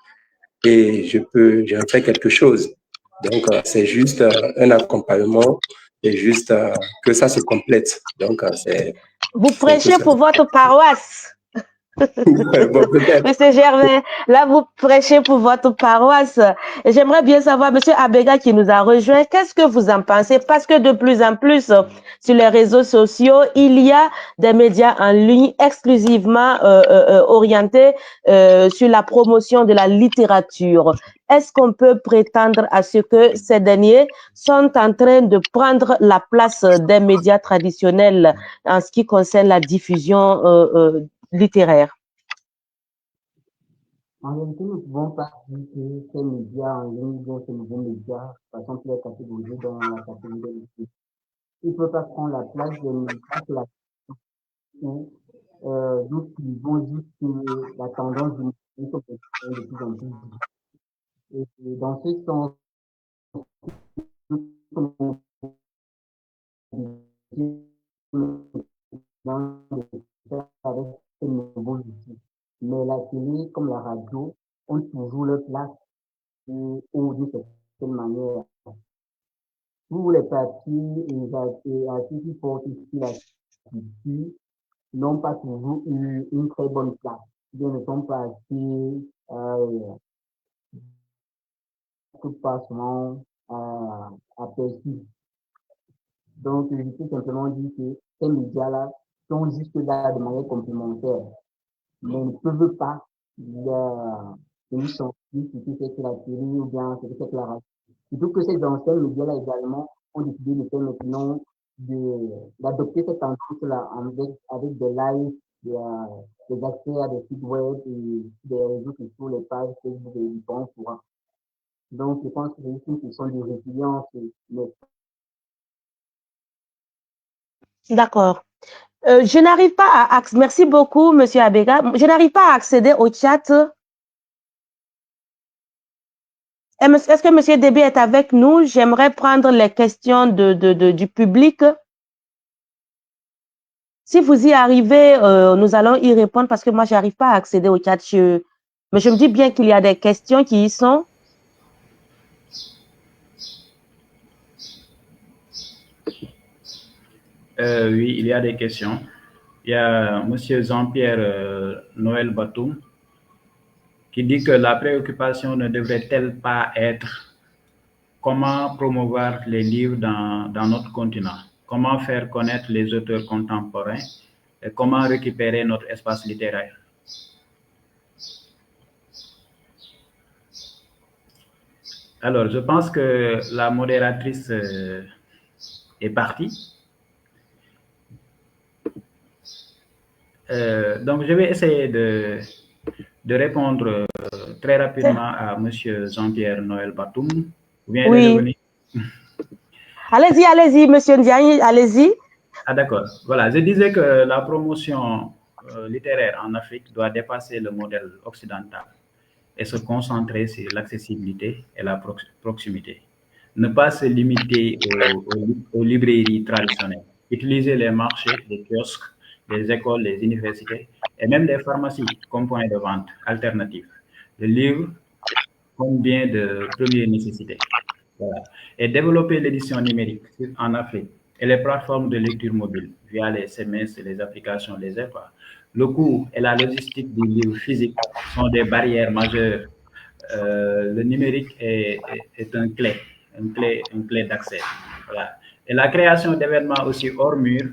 et j'en fais quelque chose. Donc, c'est juste un accompagnement, c'est juste que ça se complète. Donc, vous prêchez pour votre paroisse. Bon, Monsieur Gervais, là vous prêchez pour votre paroisse. Et j'aimerais bien savoir, Monsieur Abega qui nous a rejoint, qu'est-ce que vous en pensez? Parce que de plus en plus sur les réseaux sociaux, il y a des médias en ligne exclusivement orientés sur la promotion de la littérature. est-ce qu'on peut prétendre à ce que ces derniers sont en train de prendre la place des médias traditionnels en ce qui concerne la diffusion littéraire? En réalité, nous ne pouvons pas dire que ces médias en ligne ou ces nouveaux médias, par exemple, les catégories dans la catégorie de l'étude. Ils ne peuvent pas prendre la place des médias où d'autres qui vont juste que la tendance du numérique est de plus en plus. Et dans ce sens, avec ces nouveaux outils. Mais la télé, comme la radio, ont toujours leur place ou d'une certaine manière. Tous les partis et artistes qui portent ici la culture n'ont pas toujours eu une très bonne place. Ils ne sont pas assez pas souvent aperçus. Donc, je peux simplement dire que ces médias-là sont juste là de manière complémentaire, mais ne peuvent pas tenir son fil sur ce que la télé ou bien ce que c'est la radio. Surtout que ces anciens médias-là également ont décidé de faire maintenant d'adopter cette tendance-là avec des lives, des accès à des sites web et des réseaux sociaux, les pages Facebook et différents courants. Donc, je pense que c'est une question de résilience. D'accord. Je n'arrive pas à accéder. Merci beaucoup, Monsieur Abega. Je n'arrive pas à accéder au chat. Est-ce que Monsieur Déby est avec nous? J'aimerais prendre les questions du public. Si vous y arrivez, nous allons y répondre parce que moi, je n'arrive pas à accéder au chat. Mais je me dis bien qu'il y a des questions qui y sont. Oui, il y a des questions. Il y a M. Jean-Pierre Noël Batoum qui dit que la préoccupation ne devrait-elle pas être comment promouvoir les livres dans notre continent, comment faire connaître les auteurs contemporains et comment récupérer notre espace littéraire. Alors, je pense que la modératrice est partie. Donc, je vais essayer de répondre très rapidement à M. Jean-Pierre Noël Batoum. Vous venez de revenir. Allez-y, M. Ndiaye, allez-y. Ah, d'accord. Voilà, je disais que la promotion littéraire en Afrique doit dépasser le modèle occidental et se concentrer sur l'accessibilité et la proximité. Ne pas se limiter aux librairies traditionnelles. Utiliser les marchés, les kiosques, les écoles, les universités et même les pharmacies comme point de vente alternatifs. Le livre comme bien de première nécessité. Voilà. Et développer l'édition numérique en Afrique et les plateformes de lecture mobile via les SMS et les applications, les EPA. Le coût et la logistique du livre physique sont des barrières majeures. Le numérique est une clé d'accès. Voilà. Et la création d'événements aussi hors mur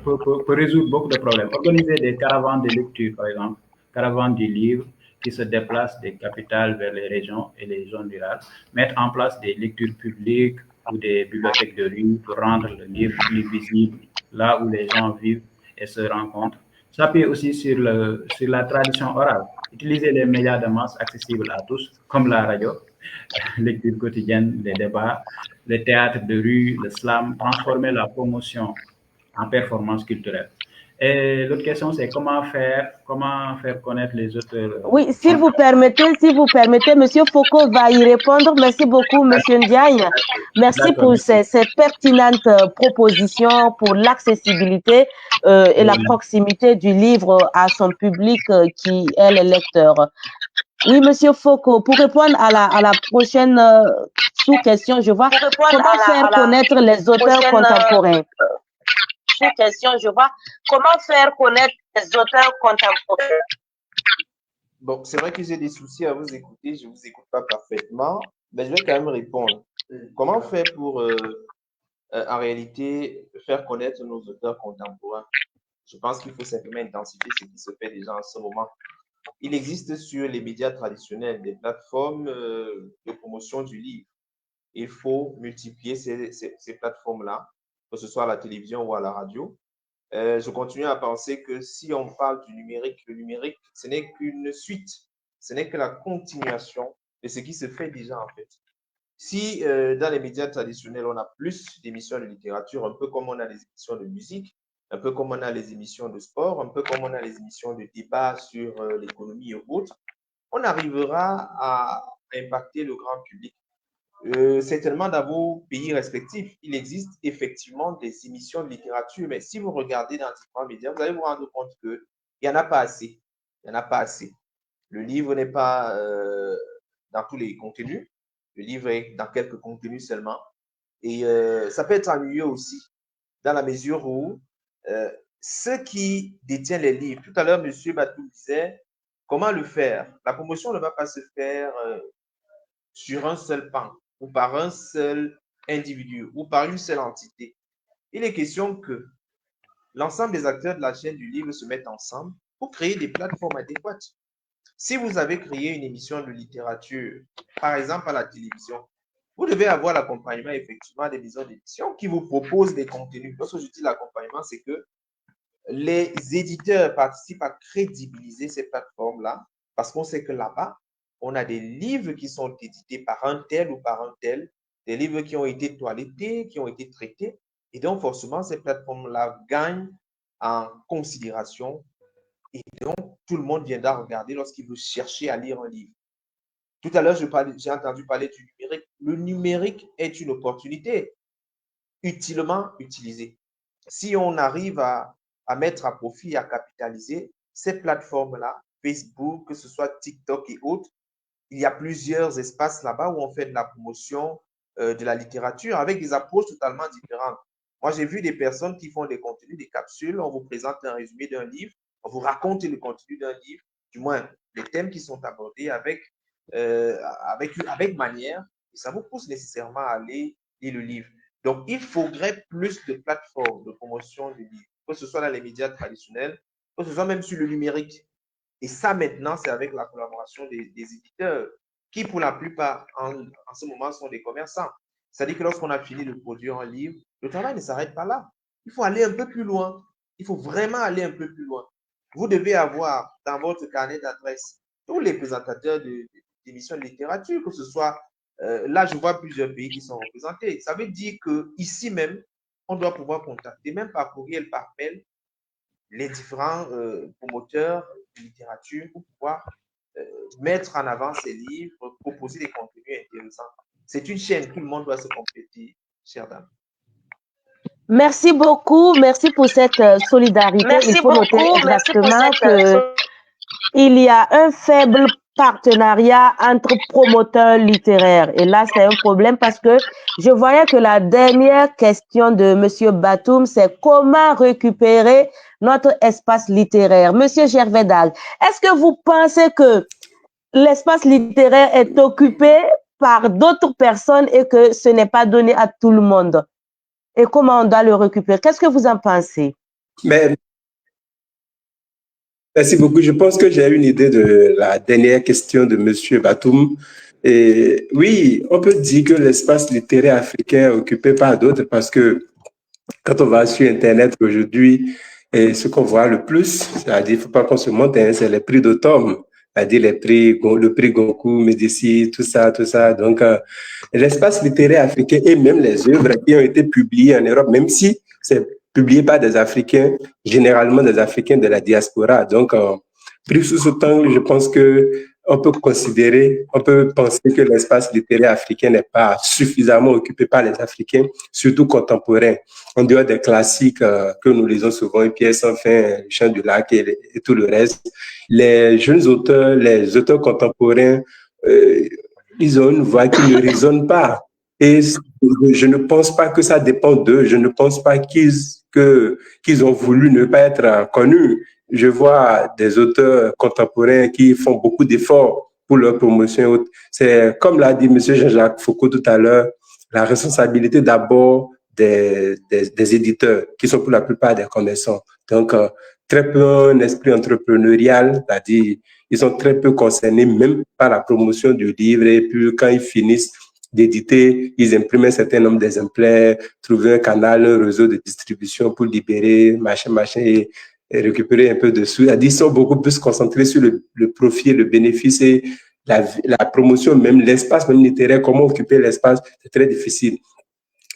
peut résoudre beaucoup de problèmes. Organiser des caravanes de lecture, par exemple, caravanes du livre, qui se déplacent des capitales vers les régions et les zones rurales, mettre en place des lectures publiques ou des bibliothèques de rue pour rendre le livre plus visible là où les gens vivent et se rencontrent. S'appuyer aussi sur la tradition orale, utiliser les médias de masse accessibles à tous, comme la radio, lecture quotidienne, les débats, le théâtre de rue, le slam, transformer la promotion en performance culturelle. Et l'autre question, c'est comment faire connaître les auteurs. Oui, s'il vous permettez, Monsieur Foucault va y répondre. Merci beaucoup, Monsieur Ndiaye. Merci pour ces pertinentes propositions pour l'accessibilité et la proximité du livre à son public qui est le lecteur. Oui, Monsieur Foucault, pour répondre à la prochaine sous-question, je vois comment faire connaître les auteurs contemporains. Sous-question, je vois comment faire connaître les auteurs contemporains. Bon, c'est vrai que j'ai des soucis à vous écouter, je ne vous écoute pas parfaitement, mais je vais quand même répondre. Comment faire pour, en réalité, faire connaître nos auteurs contemporains? Je pense qu'il faut simplement intensifier ce qui se fait déjà en ce moment. Il existe sur les médias traditionnels des plateformes de promotion du livre. Il faut multiplier ces plateformes-là, que ce soit à la télévision ou à la radio. Je continue à penser que si on parle du numérique, le numérique, ce n'est qu'une suite, ce n'est que la continuation de ce qui se fait déjà en fait. Si dans les médias traditionnels, on a plus d'émissions de littérature, un peu comme on a les émissions de musique, un peu comme on a les émissions de sport, un peu comme on a les émissions de débat sur l'économie et autres, on arrivera à impacter le grand public. Certainement dans vos pays respectifs, il existe effectivement des émissions de littérature, mais si vous regardez dans différents médias, vous allez vous rendre compte qu'il n'y en a pas assez. Il n'y en a pas assez. Le livre n'est pas dans tous les contenus. Le livre est dans quelques contenus seulement. Et ça peut être ennuyeux aussi, dans la mesure où ceux qui détiennent les livres, tout à l'heure, M. Batou disait, comment le faire? La promotion ne va pas se faire sur un seul pan, ou par un seul individu, ou par une seule entité. Il est question que l'ensemble des acteurs de la chaîne du livre se mettent ensemble pour créer des plateformes adéquates. Si vous avez créé une émission de littérature, par exemple à la télévision, vous devez avoir l'accompagnement effectivement des maisons d'édition qui vous proposent des contenus. Lorsque je dis l'accompagnement, c'est que les éditeurs participent à crédibiliser ces plateformes-là parce qu'on sait que là-bas, on a des livres qui sont édités par un tel ou par un tel, des livres qui ont été toilettés, qui ont été traités. Et donc, forcément, ces plateformes-là gagnent en considération. Et donc, tout le monde viendra regarder lorsqu'il veut chercher à lire un livre. Tout à l'heure, j'ai entendu parler du numérique. Le numérique est une opportunité utilement utilisée. Si on arrive à mettre à profit, à capitaliser ces plateformes-là, Facebook, que ce soit TikTok et autres, il y a plusieurs espaces là-bas où on fait de la promotion de la littérature avec des approches totalement différentes. Moi, j'ai vu des personnes qui font des contenus, des capsules, on vous présente un résumé d'un livre, on vous raconte le contenu d'un livre, du moins les thèmes qui sont abordés avec manière, et ça vous pousse nécessairement à aller lire le livre. Donc, il faudrait plus de plateformes de promotion du livre, que ce soit dans les médias traditionnels, que ce soit même sur le numérique. Et ça, maintenant, c'est avec la collaboration des éditeurs, qui, pour la plupart, en ce moment, sont des commerçants. C'est-à-dire que lorsqu'on a fini de produire un livre, le travail ne s'arrête pas là. Il faut aller un peu plus loin. Il faut vraiment aller un peu plus loin. Vous devez avoir dans votre carnet d'adresses tous les présentateurs d'émissions de littérature, que ce soit, là, je vois plusieurs pays qui sont représentés. Ça veut dire qu'ici même, on doit pouvoir contacter, même par courriel, par mail, les différents promoteurs de littérature pour pouvoir mettre en avant ces livres, proposer des contenus intéressants. C'est une chaîne, tout le monde doit se compléter, chère dame. Merci beaucoup, merci pour cette solidarité. Il faut noter exactement qu'il y a un faible partenariat entre promoteurs littéraires. Et là, c'est un problème parce que je voyais que la dernière question de M. Batoum, c'est comment récupérer notre espace littéraire. Monsieur Gervais Dag, est-ce que vous pensez que l'espace littéraire est occupé par d'autres personnes et que ce n'est pas donné à tout le monde? Et comment on doit le récupérer? Qu'est-ce que vous en pensez? Merci beaucoup. Je pense que j'ai une idée de la dernière question de M. Batoum. Et oui, on peut dire que l'espace littéraire africain est occupé par d'autres parce que quand on va sur Internet aujourd'hui, et ce qu'on voit le plus, c'est-à-dire, il ne faut pas qu'on se monte, hein, c'est les prix d'automne, c'est-à-dire le prix Goncourt, Médicis, tout ça. Donc, l'espace littéraire africain et même les œuvres qui ont été publiées en Europe, même si c'est publié par des Africains, généralement des Africains de la diaspora. Donc, pris sous ce angle, je pense qu'on peut penser que l'espace littéraire africain n'est pas suffisamment occupé par les Africains, surtout contemporains. En dehors des classiques que nous lisons souvent, Une pièce sans fin, Le Chant du lac et tout le reste, les jeunes auteurs, les auteurs contemporains, ils ont une voix qui ne résonne pas. Et je ne pense pas que ça dépend d'eux. Je ne pense pas qu'ils ont voulu ne pas être connus. Je vois des auteurs contemporains qui font beaucoup d'efforts pour leur promotion. C'est, comme l'a dit M. Jean-Jacques Foucault tout à l'heure, la responsabilité d'abord des éditeurs, qui sont pour la plupart des commerçants. Donc, très peu un esprit entrepreneurial, c'est-à-dire ils sont très peu concernés même par la promotion du livre. Et puis, quand ils finissent d'éditer, ils impriment un certain nombre d'exemplaires, trouver un canal, un réseau de distribution pour libérer, machin, et récupérer un peu de sous. C'est-à-dire ils sont beaucoup plus concentrés sur le profit, le bénéfice et la promotion, même l'espace même littéraire, comment occuper l'espace, c'est très difficile.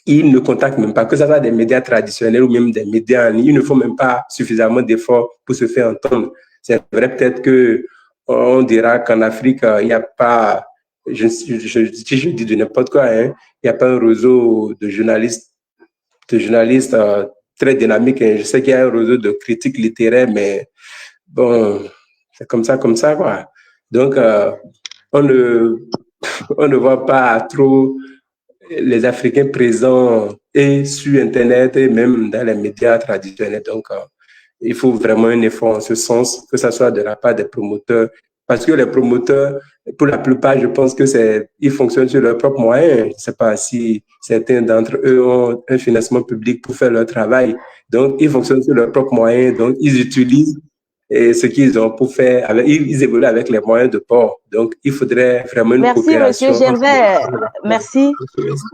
Ils ne contactent même pas, que ce soit des médias traditionnels ou même des médias en ligne. Ils ne font même pas suffisamment d'efforts pour se faire entendre. C'est vrai, peut-être qu'on dira qu'en Afrique, il n'y a pas, si je dis de n'importe quoi, hein, il n'y a pas un réseau de journalistes très dynamique. Hein. Je sais qu'il y a un réseau de critiques littéraires, mais bon, c'est comme ça, quoi. Donc, on ne voit pas trop les Africains présents et sur Internet et même dans les médias traditionnels. Donc, il faut vraiment un effort en ce sens, que ce soit de la part des promoteurs. Parce que les promoteurs, pour la plupart, je pense que ils fonctionnent sur leurs propres moyens. Je ne sais pas si certains d'entre eux ont un financement public pour faire leur travail. Donc, ils fonctionnent sur leurs propres moyens. Donc, ils utilisent ce qu'ils ont pour faire. Ils évoluent avec les moyens de port. Donc, il faudrait vraiment une coopération. Merci, Monsieur Gervais. Merci.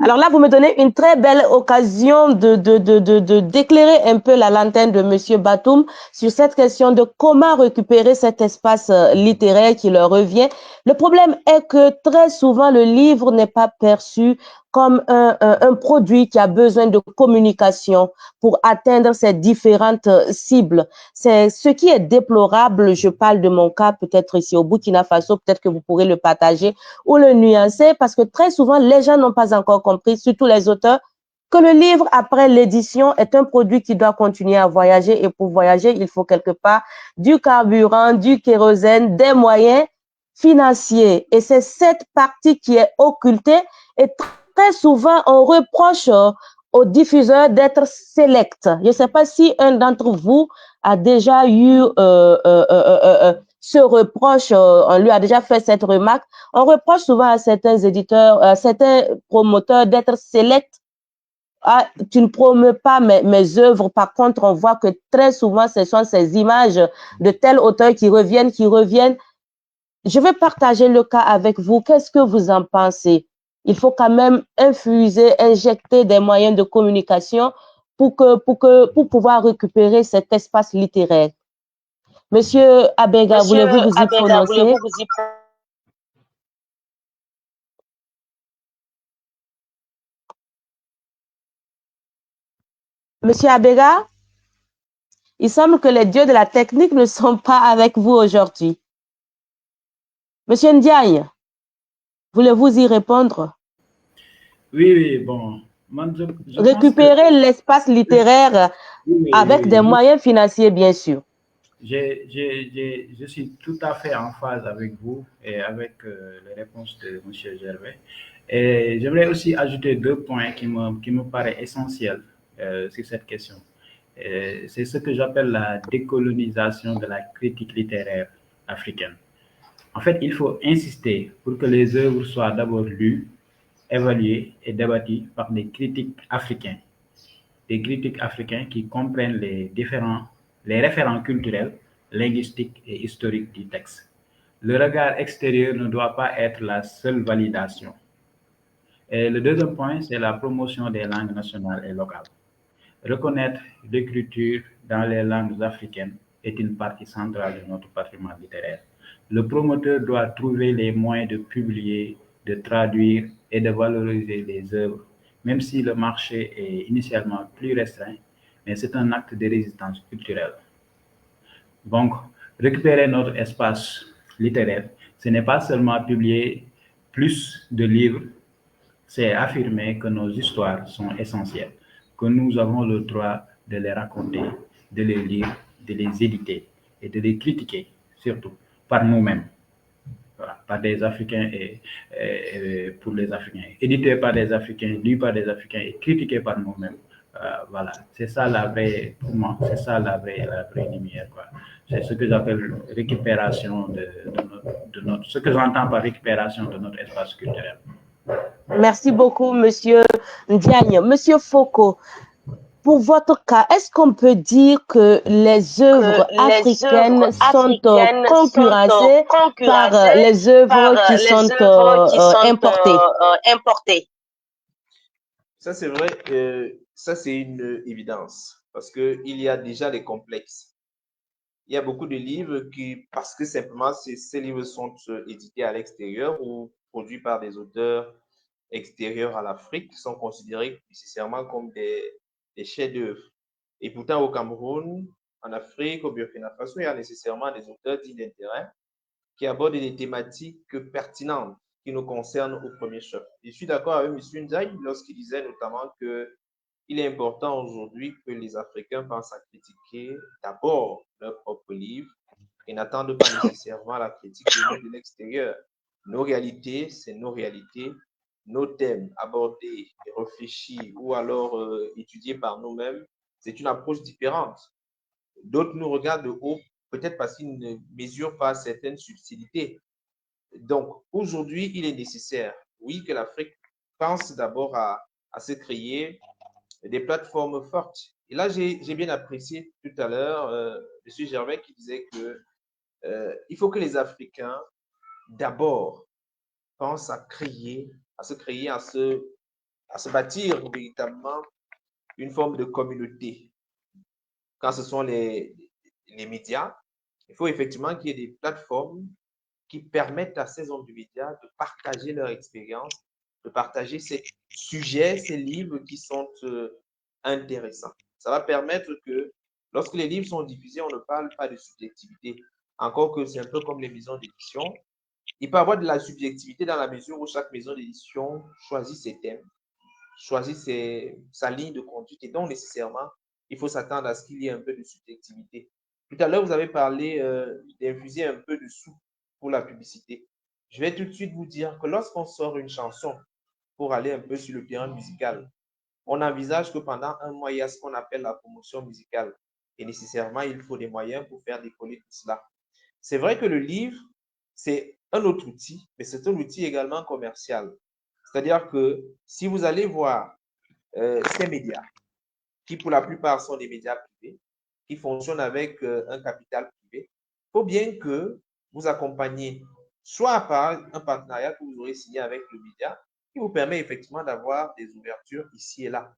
Alors là, vous me donnez une très belle occasion d'éclairer un peu la lanterne de Monsieur Batoum sur cette question de comment récupérer cet espace littéraire qui leur revient. Le problème est que très souvent, le livre n'est pas perçu comme un produit qui a besoin de communication pour atteindre ces différentes cibles. C'est ce qui est déplorable. Je parle de mon cas, peut-être ici au Burkina Faso, peut-être que vous pourrez le partager ou le nuancer, parce que très souvent, les gens n'ont pas encore compris, surtout les auteurs, que le livre, après l'édition, est un produit qui doit continuer à voyager. Et pour voyager, il faut quelque part du carburant, du kérosène, des moyens financiers. Et c'est cette partie qui est occultée. Et très souvent, on reproche aux diffuseurs d'être sélects. Je ne sais pas si un d'entre vous a déjà eu ce reproche, on lui a déjà fait cette remarque. On reproche souvent à certains éditeurs, à certains promoteurs d'être sélects. Ah, tu ne promeux pas mes œuvres. Par contre, on voit que très souvent, ce sont ces images de tel auteur qui reviennent. Je vais partager le cas avec vous. Qu'est-ce que vous en pensez? Il faut quand même injecter des moyens de communication pour pouvoir récupérer cet espace littéraire. Monsieur Abega, voulez-vous vous y prononcer? Monsieur Abega, il semble que les dieux de la technique ne sont pas avec vous aujourd'hui. Monsieur Ndiaye, voulez-vous y répondre? Oui, bon. Récupérer l'espace littéraire avec des moyens financiers, bien sûr. Je suis tout à fait en phase avec vous et avec les réponses de M. Gervais. Et j'aimerais aussi ajouter 2 points qui me paraissent essentiels sur cette question. C'est ce que j'appelle la décolonisation de la critique littéraire africaine. En fait, il faut insister pour que les œuvres soient d'abord lues, évaluées et débattues par des critiques africains. Des critiques africains qui comprennent les référents culturels, linguistiques et historiques du texte. Le regard extérieur ne doit pas être la seule validation. Et le deuxième point, c'est la promotion des langues nationales et locales. Reconnaître l'écriture dans les langues africaines est une partie centrale de notre patrimoine littéraire. Le promoteur doit trouver les moyens de publier, de traduire et de valoriser les œuvres, même si le marché est initialement plus restreint, mais c'est un acte de résistance culturelle. Donc, récupérer notre espace littéraire, ce n'est pas seulement publier plus de livres, c'est affirmer que nos histoires sont essentielles, que nous avons le droit de les raconter, de les lire, de les éditer et de les critiquer, surtout par nous-mêmes. Voilà, par des Africains et pour les Africains. Édité par des Africains, lu par des Africains et critiqué par nous-mêmes. Voilà, c'est ça la vraie, pour moi, c'est ça la vraie lumière. C'est ce que j'appelle récupération de notre, ce que j'entends par récupération de notre espace culturel. Merci beaucoup, Monsieur Ndiagne. Monsieur Foko, pour votre cas, est-ce qu'on peut dire que les œuvres africaines sont concurrencées par les œuvres qui sont importées? Ça, c'est vrai. Ça, c'est une évidence parce qu'il y a déjà des complexes. Il y a beaucoup de livres qui, parce que simplement ces livres sont édités à l'extérieur ou produits par des auteurs extérieurs à l'Afrique, sont considérés nécessairement comme des chefs-d'œuvre. Et pourtant, au Cameroun, en Afrique, au Burkina Faso, il y a nécessairement des auteurs dits d'intérêt qui abordent des thématiques pertinentes qui nous concernent au premier chef. Je suis d'accord avec M. Ndiaye lorsqu'il disait notamment que il est important aujourd'hui que les Africains pensent à critiquer d'abord leurs propres livres et n'attendent pas nécessairement la critique venue de l'extérieur. Nos réalités, c'est nos réalités. Nos thèmes abordés et réfléchis ou alors étudiés par nous-mêmes, c'est une approche différente. D'autres nous regardent de haut, peut-être parce qu'ils ne mesurent pas certaines subtilités. Donc, aujourd'hui, il est nécessaire, oui, que l'Afrique pense d'abord à se créer des plateformes fortes. Et là, j'ai bien apprécié tout à l'heure M. Gervais qui disait que il faut que les Africains d'abord pensent à créer, à se créer, à se bâtir véritablement une forme de communauté. Quand ce sont les médias, il faut effectivement qu'il y ait des plateformes qui permettent à ces hommes de médias de partager leur expérience, de partager ces sujets, ces livres qui sont intéressants. Ça va permettre que lorsque les livres sont diffusés, on ne parle pas de subjectivité. Encore que c'est un peu comme les maisons d'édition. Il peut y avoir de la subjectivité dans la mesure où chaque maison d'édition choisit ses thèmes, choisit sa ligne de conduite et donc nécessairement, il faut s'attendre à ce qu'il y ait un peu de subjectivité. Tout à l'heure, vous avez parlé d'infuser un peu de sous pour la publicité. Je vais tout de suite vous dire que lorsqu'on sort une chanson pour aller un peu sur le terrain musical, on envisage que pendant un mois, il y a ce qu'on appelle la promotion musicale. Et nécessairement, il faut des moyens pour faire décoller tout cela. C'est vrai que le livre, c'est un autre outil, mais c'est un outil également commercial. C'est-à-dire que si vous allez voir ces médias, qui pour la plupart sont des médias privés, qui fonctionnent avec un capital privé, il faut bien que vous accompagniez soit par un partenariat que vous aurez signé avec le média, qui vous permet effectivement d'avoir des ouvertures ici et là.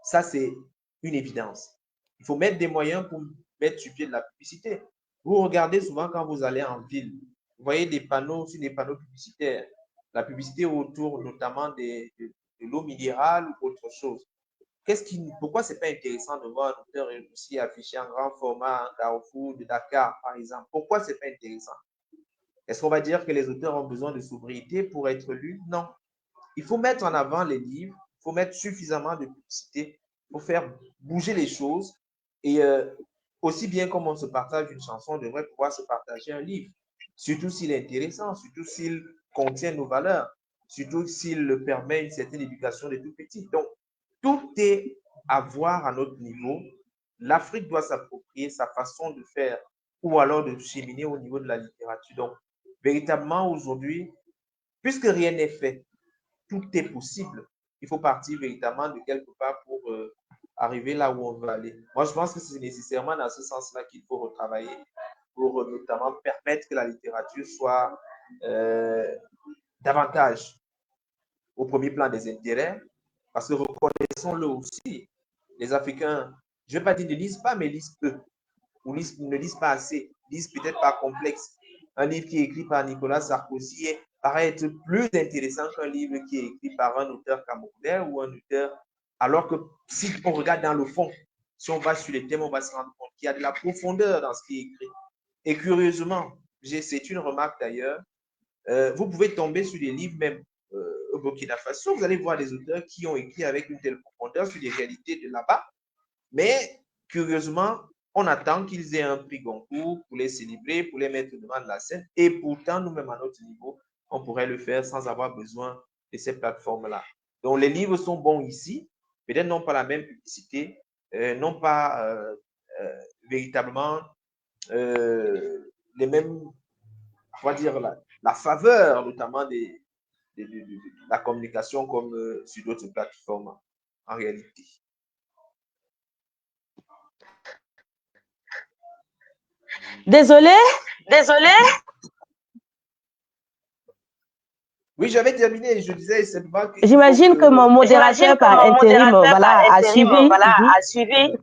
Ça, c'est une évidence. Il faut mettre des moyens pour mettre sur pied de la publicité. Vous regardez souvent quand vous allez en ville, vous voyez des panneaux sur des panneaux publicitaires. La publicité autour notamment de l'eau minérale ou autre chose. Pourquoi c'est pas intéressant de voir un auteur aussi affiché en grand format un Carrefour de Dakar, par exemple? Pourquoi c'est pas intéressant? Est-ce qu'on va dire que les auteurs ont besoin de sobriété pour être lus? Non. Il faut mettre en avant les livres, il faut mettre suffisamment de publicité pour faire bouger les choses. Et aussi bien comme on se partage une chanson, on devrait pouvoir se partager un livre. Surtout s'il est intéressant, surtout s'il contient nos valeurs, surtout s'il permet une certaine éducation des tout petits. Donc, tout est à voir à notre niveau. L'Afrique doit s'approprier sa façon de faire ou alors de cheminer au niveau de la littérature. Donc, véritablement, aujourd'hui, puisque rien n'est fait, tout est possible. Il faut partir véritablement de quelque part pour arriver là où on veut aller. Moi, je pense que c'est nécessairement dans ce sens-là qu'il faut retravailler pour notamment permettre que la littérature soit davantage au premier plan des intérêts, parce que reconnaissons-le aussi, les Africains, je ne vais pas dire ne lisent pas, mais lisent peu, ou ne lisent pas assez, lisent peut-être pas complexe. Un livre qui est écrit par Nicolas Sarkozy paraît être plus intéressant qu'un livre qui est écrit par un auteur camerounais ou un auteur, alors que si on regarde dans le fond, si on va sur les thèmes, on va se rendre compte qu'il y a de la profondeur dans ce qui est écrit. Et curieusement, c'est une remarque d'ailleurs, vous pouvez tomber sur des livres même au Burkina Faso, vous allez voir des auteurs qui ont écrit avec une telle profondeur sur des réalités de là-bas, mais curieusement, on attend qu'ils aient un prix Goncourt pour les célébrer, pour les mettre devant la scène, et pourtant, nous-mêmes à notre niveau, on pourrait le faire sans avoir besoin de ces plateformes-là. Donc, les livres sont bons ici, peut-être non pas la même publicité, non pas véritablement les mêmes, on va dire, la faveur notamment de la communication comme sur d'autres plateformes en réalité. Désolé. Oui, j'avais terminé. Je disais simplement que... J'imagine que mon modérateur par intérim, a suivi.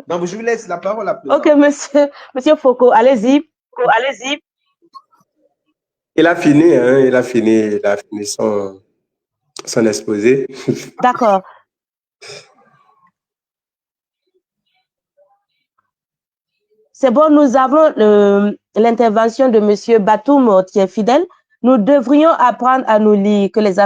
Donc, je vous laisse la parole à présent. Ok, monsieur Foucault, allez-y. Il a fini, hein, il a fini son exposé. D'accord. C'est bon, nous avons l'intervention de monsieur Batoum qui est fidèle. Nous devrions apprendre à nous lire, que les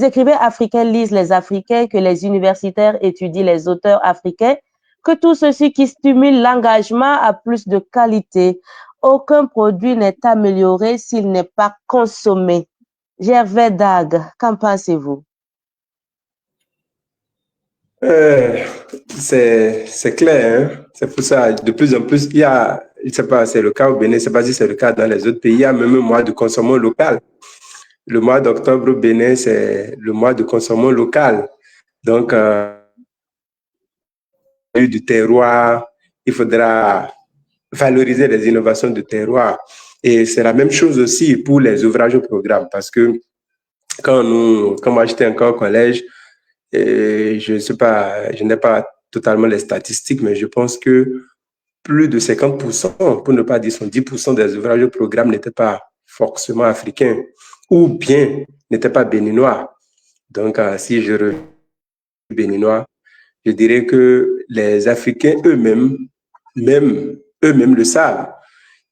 écrivains africains lisent les Africains, que les universitaires étudient les auteurs africains, que tout ceci qui stimule l'engagement a plus de qualité. Aucun produit n'est amélioré s'il n'est pas consommé. Gervais Dag, qu'en pensez-vous? C'est clair, hein? C'est pour ça, de plus en plus, il y a, je ne sais pas, c'est le cas au Bénin, je ne sais pas si c'est le cas dans les autres pays, il y a même un mois de consommation local. Le mois d'octobre au Bénin, c'est le mois de consommation local. Donc, du terroir, il faudra valoriser les innovations de terroir. Et c'est la même chose aussi pour les ouvrages au programme, parce que quand moi j'étais encore au collège, je n'ai pas totalement les statistiques, mais je pense que plus de 50%, pour ne pas dire 110% des ouvrages au programme n'étaient pas forcément africains ou bien n'étaient pas béninois. Donc, si je reviens béninois, je dirais que les Africains eux-mêmes, même eux-mêmes le savent.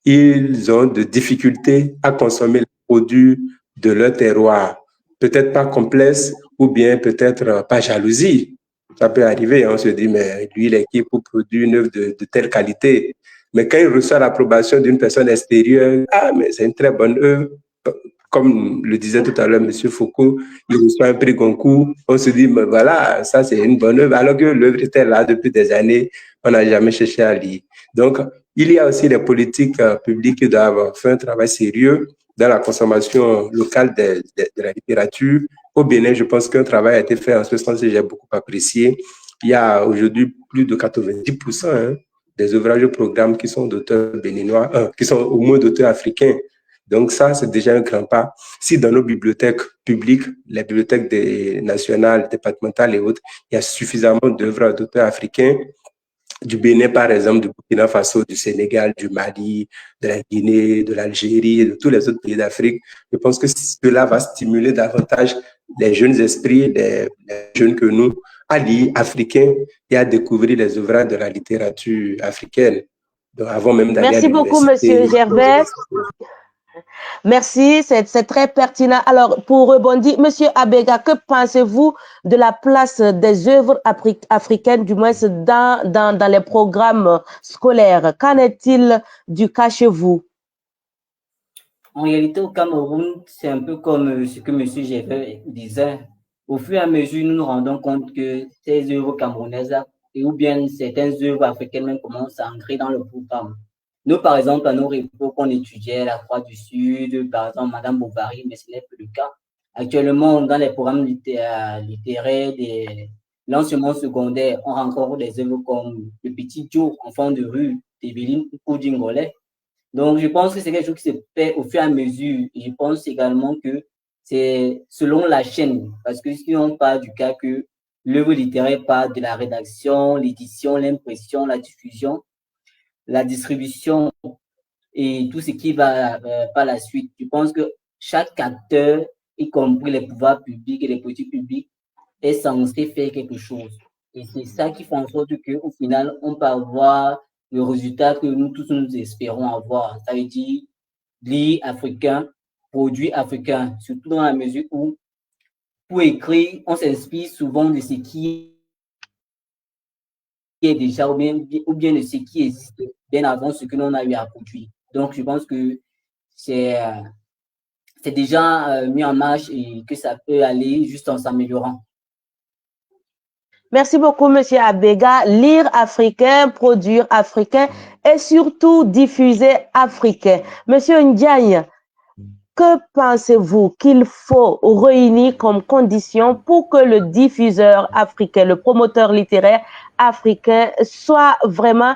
Ils ont de difficultés à consommer les produits de leur terroir. Peut-être pas complexe ou bien peut-être pas jalousie. Ça peut arriver, on se dit, mais lui, il est qui pour produire une œuvre de telle qualité? Mais quand il reçoit l'approbation d'une personne extérieure, ah, mais c'est une très bonne œuvre. Comme le disait tout à l'heure M. Foucault, il reçoit un prix Goncourt, on se dit, mais voilà, ça c'est une bonne œuvre, alors que l'œuvre était là depuis des années, on n'a jamais cherché à lire. Donc, il y a aussi les politiques publiques qui doivent faire un travail sérieux dans la consommation locale de la littérature. Au Bénin, je pense qu'un travail a été fait en ce sens et j'ai beaucoup apprécié. Il y a aujourd'hui plus de 90% des ouvrages au programme qui sont d'auteurs béninois, qui sont au moins d'auteurs africains. Donc ça, c'est déjà un grand pas. Si dans nos bibliothèques publiques, les bibliothèques nationales, départementales et autres, il y a suffisamment d'œuvres d'auteurs africains, du Bénin, par exemple, du Burkina Faso, du Sénégal, du Mali, de la Guinée, de l'Algérie et de tous les autres pays d'Afrique, je pense que cela va stimuler davantage les jeunes esprits, les jeunes que nous, à lire africains et à découvrir les ouvrages de la littérature africaine. Donc, avant même d'aller à l'université. Merci beaucoup, monsieur Gervais. Merci, c'est très pertinent. Alors, pour rebondir, monsieur Abega, que pensez-vous de la place des œuvres africaines, du moins dans les programmes scolaires? Qu'en est-il du cas chez vous? En réalité, au Cameroun, c'est un peu comme ce que monsieur Gervais disait. Au fur et à mesure, nous nous rendons compte que ces œuvres camerounaises, ou bien certaines œuvres africaines même commencent à entrer dans le programme. Nous, par exemple, à nos époques, on étudiait la Croix du Sud, par exemple, Madame Bovary, mais ce n'est plus le cas. Actuellement, dans les programmes littéraires de l'enseignement secondaire, on rencontre des œuvres comme Le Petit Joe, Enfant de rue, d'Evelyne Koudingolais. Donc, je pense que c'est quelque chose qui se fait au fur et à mesure. Et je pense également que c'est selon la chaîne, parce que si on parle du cas que l'œuvre littéraire part de la rédaction, l'édition, l'impression, la diffusion, la distribution et tout ce qui va par la suite. Je pense que chaque acteur, y compris les pouvoirs publics et les politiques publiques, est censé faire quelque chose. Et c'est ça qui fait en sorte qu'au final, on peut avoir le résultat que nous tous nous espérons avoir. Ça veut dire lire africain, produit africain, surtout dans la mesure où, pour écrire, on s'inspire souvent de ce qui est déjà ou bien de ce qui existe bien avant ce que l'on a eu à produire. Donc, je pense que c'est déjà mis en marche et que ça peut aller juste en s'améliorant. Merci beaucoup, monsieur Abega. Lire africain, produire africain et surtout diffuser africain. Monsieur Ndiaye, que pensez-vous qu'il faut réunir comme condition pour que le diffuseur africain, le promoteur littéraire africains soient vraiment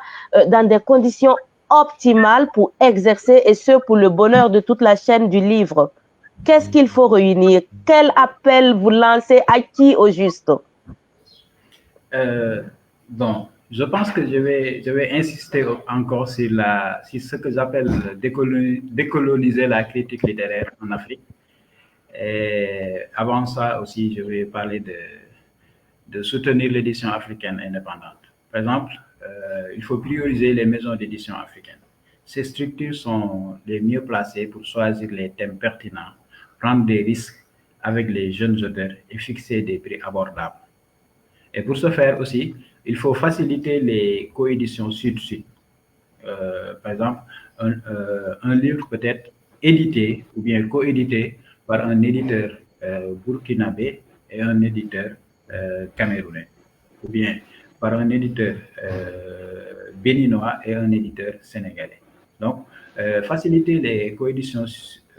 dans des conditions optimales pour exercer, et ce, pour le bonheur de toute la chaîne du livre? Qu'est-ce qu'il faut réunir? Quel appel vous lancez à qui au juste? Bon, je pense que je vais insister encore sur ce que j'appelle décoloniser la critique littéraire en Afrique. Et avant ça aussi, je vais parler de soutenir l'édition africaine indépendante. Par exemple, il faut prioriser les maisons d'édition africaines. Ces structures sont les mieux placées pour choisir les thèmes pertinents, prendre des risques avec les jeunes auteurs et fixer des prix abordables. Et pour ce faire aussi, il faut faciliter les coéditions sud-sud. Par exemple, un livre peut être édité ou bien coédité par un éditeur burkinabé et un éditeur camerounais, ou bien par un éditeur béninois et un éditeur sénégalais. Donc, faciliter les coéditions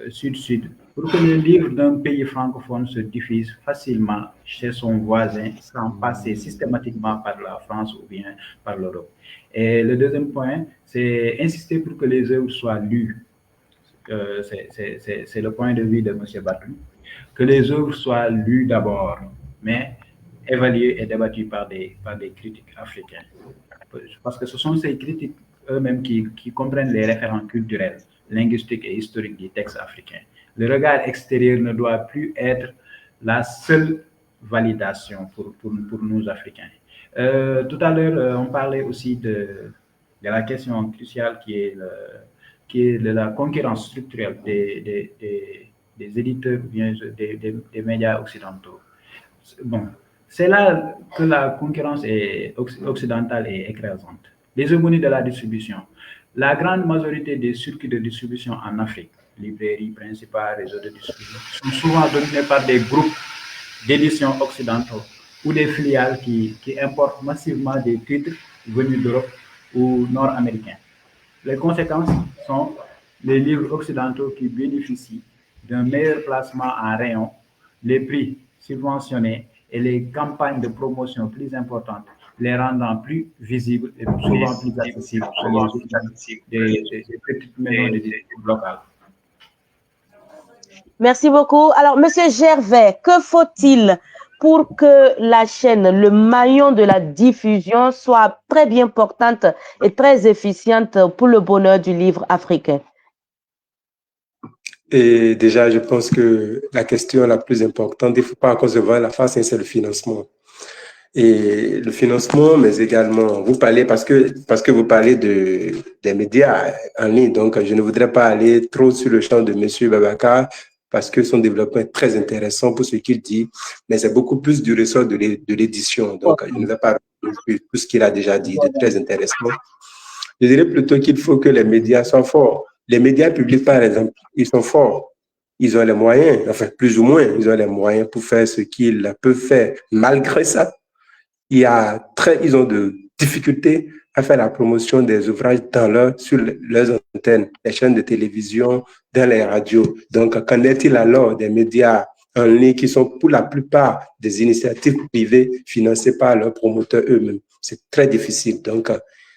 sud-sud pour que le livre d'un pays francophone se diffuse facilement chez son voisin sans passer systématiquement par la France ou bien par l'Europe. Et le deuxième point, c'est insister pour que les œuvres soient lues. C'est le point de vue de M. Batou. Que les œuvres soient lues d'abord, mais évaluées et débattues par des critiques africains. Parce que ce sont ces critiques eux-mêmes qui comprennent les référents culturels, linguistiques et historiques du texte africain. Le regard extérieur ne doit plus être la seule validation pour nous Africains. Tout à l'heure, on parlait aussi de la question cruciale qui est de la concurrence structurelle des éditeurs, bien des médias occidentaux. Bon, c'est là que la concurrence occidentale est écrasante. L'hégémonie de la distribution. La grande majorité des circuits de distribution en Afrique, librairies principales, réseaux de distribution, sont souvent dominés par des groupes d'édition occidentaux ou des filiales qui importent massivement des titres venus d'Europe ou nord-américains. Les conséquences sont les livres occidentaux qui bénéficient d'un meilleur placement en rayon, les prix subventionnés et les campagnes de promotion plus importantes, les rendant plus visibles et souvent plus accessibles des petites maisons d'édition locales. Merci beaucoup. Alors, Monsieur Gervais, que faut-il pour que la chaîne, le maillon de la diffusion, soit très bien portante et très efficiente pour le bonheur du livre africain? Et déjà, je pense que la question la plus importante, il ne faut pas encore se voir la face, c'est le financement. Et le financement, mais également, vous parlez, parce que vous parlez des médias en ligne, donc je ne voudrais pas aller trop sur le champ de M. Babaka, parce que son développement est très intéressant pour ce qu'il dit, mais c'est beaucoup plus du ressort de l'édition. Donc, je ne vais pas reprendre tout ce qu'il a déjà dit de très intéressant. Je dirais plutôt qu'il faut que les médias soient forts. Les médias publics, par exemple, ils sont forts. Ils ont les moyens, enfin, plus ou moins, ils ont les moyens pour faire ce qu'ils peuvent faire. Malgré ça, ils ont de difficultés à faire la promotion des ouvrages sur leurs antennes, les chaînes de télévision, dans les radios. Donc, qu'en est-il alors des médias en ligne qui sont pour la plupart des initiatives privées financées par leurs promoteurs eux-mêmes? C'est très difficile. Donc,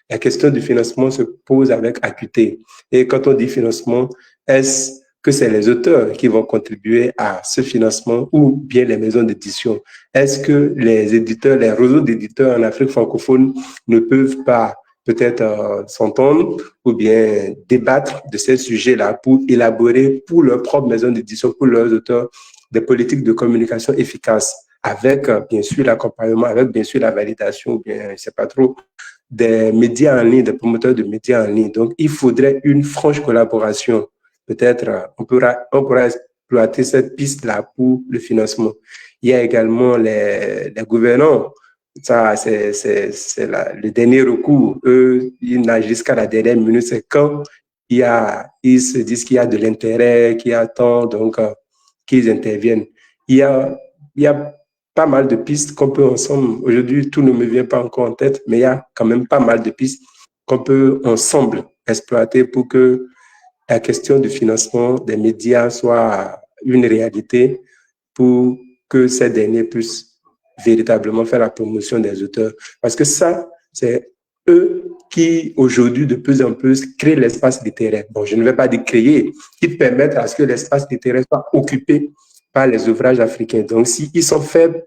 la question du financement se pose avec acuité. Et quand on dit financement, est-ce que c'est les auteurs qui vont contribuer à ce financement ou bien les maisons d'édition? Est-ce que les éditeurs, les réseaux d'éditeurs en Afrique francophone ne peuvent pas peut-être s'entendre ou bien débattre de ces sujets-là pour élaborer pour leur propre maison d'édition, pour leurs auteurs, des politiques de communication efficaces avec bien sûr l'accompagnement, avec bien sûr la validation, bien, je ne sais pas trop, des médias en ligne, des promoteurs de médias en ligne. Donc, il faudrait une franche collaboration. Peut-être on pourra exploiter cette piste-là pour le financement. Il y a également les gouvernants. Ça, c'est le dernier recours. Eux, ils n'agissent qu'à la dernière minute. C'est quand ils se disent qu'il y a de l'intérêt, qu'il y a tant, donc qu'ils interviennent. Il y a pas mal de pistes qu'on peut ensemble. Aujourd'hui, tout ne me vient pas encore en tête, mais il y a quand même pas mal de pistes qu'on peut ensemble exploiter pour que la question du financement des médias soit une réalité, pour que ces derniers puissent véritablement faire la promotion des auteurs. Parce que ça, c'est eux qui, aujourd'hui, de plus en plus, créent l'espace littéraire. Bon, je ne vais pas dire créer, qui permettent à ce que l'espace littéraire soit occupé par les ouvrages africains. Donc, s'ils sont faibles,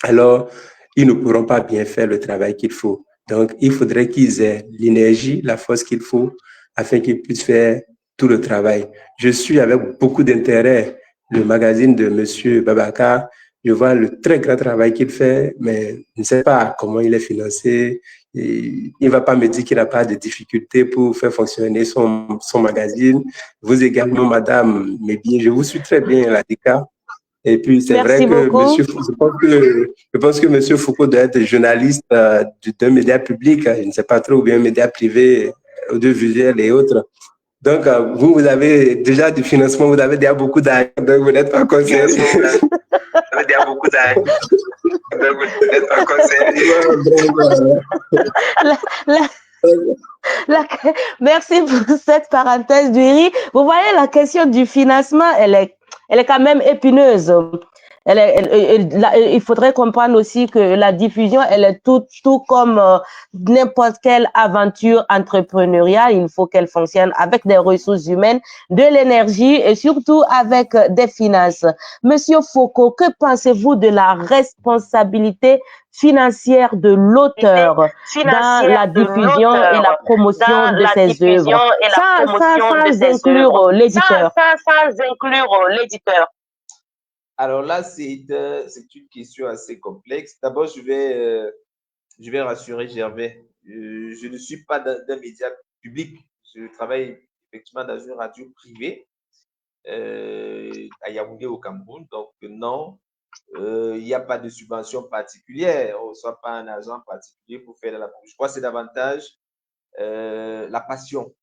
alors ils ne pourront pas bien faire le travail qu'il faut. Donc, il faudrait qu'ils aient l'énergie, la force qu'il faut afin qu'ils puissent faire tout le travail. Je suis avec beaucoup d'intérêt le magazine de M. Babacar. Je vois le très grand travail qu'il fait, mais je ne sais pas comment il est financé. Et il ne va pas me dire qu'il n'a pas de difficultés pour faire fonctionner son magazine. Vous également, madame, mais bien, je vous suis très bien, Ladika. Et puis, c'est vrai que je pense que M. Foucault doit être journaliste d'un média public, je ne sais pas trop, ou bien un média privé, audiovisuel et autres. Donc, vous avez déjà du financement, vous avez déjà beaucoup d'argent, donc vous n'êtes pas concerné. Vous avez déjà beaucoup d'argent, donc vous n'êtes pas concerné. Merci pour cette parenthèse du riz. Vous voyez, la question du financement, elle est quand même épineuse. Il faudrait comprendre aussi que la diffusion, elle est tout comme n'importe quelle aventure entrepreneuriale. Il faut qu'elle fonctionne avec des ressources humaines, de l'énergie et surtout avec des finances. Monsieur Foucault, que pensez-vous de la responsabilité financière de l'auteur dans la diffusion et la promotion de ses œuvres, sans inclure l'éditeur? Alors là, c'est une question assez complexe. D'abord, je vais rassurer Gervais. Je ne suis pas d'un média public. Je travaille effectivement dans une radio privée à Yaoundé au Cameroun. Donc non, il n'y a pas de subvention particulière. On ne reçoit pas un agent particulier pour faire de la promotion. Je crois que c'est davantage la passion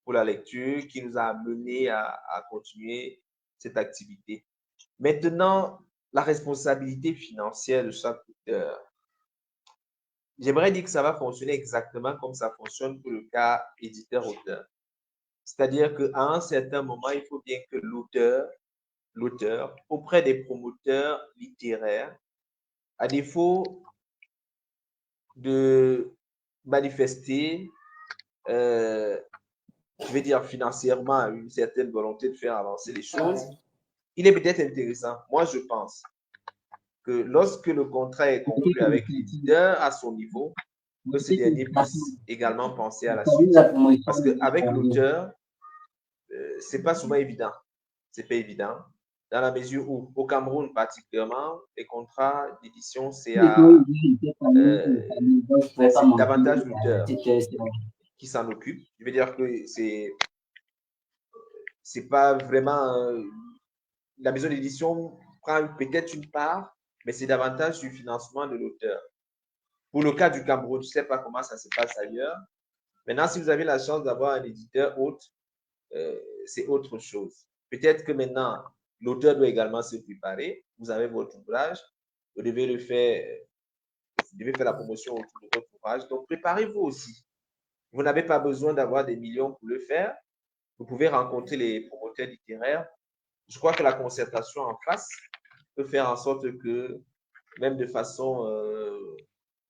pour la lecture qui nous a amené à continuer cette activité. Maintenant, la responsabilité financière de chaque auteur. J'aimerais dire que ça va fonctionner exactement comme ça fonctionne pour le cas éditeur-auteur. C'est-à-dire qu'à un certain moment, il faut bien que l'auteur, auprès des promoteurs littéraires, à défaut de manifester, je vais dire financièrement, une certaine volonté de faire avancer les choses, il est peut-être intéressant, moi je pense, que lorsque le contrat est conclu avec l'éditeur à son niveau, que ce dernier puisse également penser à la suite. Parce qu'avec l'auteur, c'est pas souvent évident. C'est pas évident. Dans la mesure où, au Cameroun particulièrement, les contrats d'édition, c'est davantage l'auteur qui s'en occupe. Je veux dire que c'est pas vraiment la maison d'édition prend peut-être une part, mais c'est davantage du financement de l'auteur. Pour le cas du Cameroun, je ne sais pas comment ça se passe ailleurs. Maintenant, si vous avez la chance d'avoir un éditeur hôte, c'est autre chose. Peut-être que maintenant, l'auteur doit également se préparer. Vous avez votre ouvrage, vous devez faire la promotion autour de votre ouvrage. Donc, préparez-vous aussi. Vous n'avez pas besoin d'avoir des millions pour le faire. Vous pouvez rencontrer les promoteurs littéraires. Je crois que la concertation en face peut faire en sorte que, même de façon,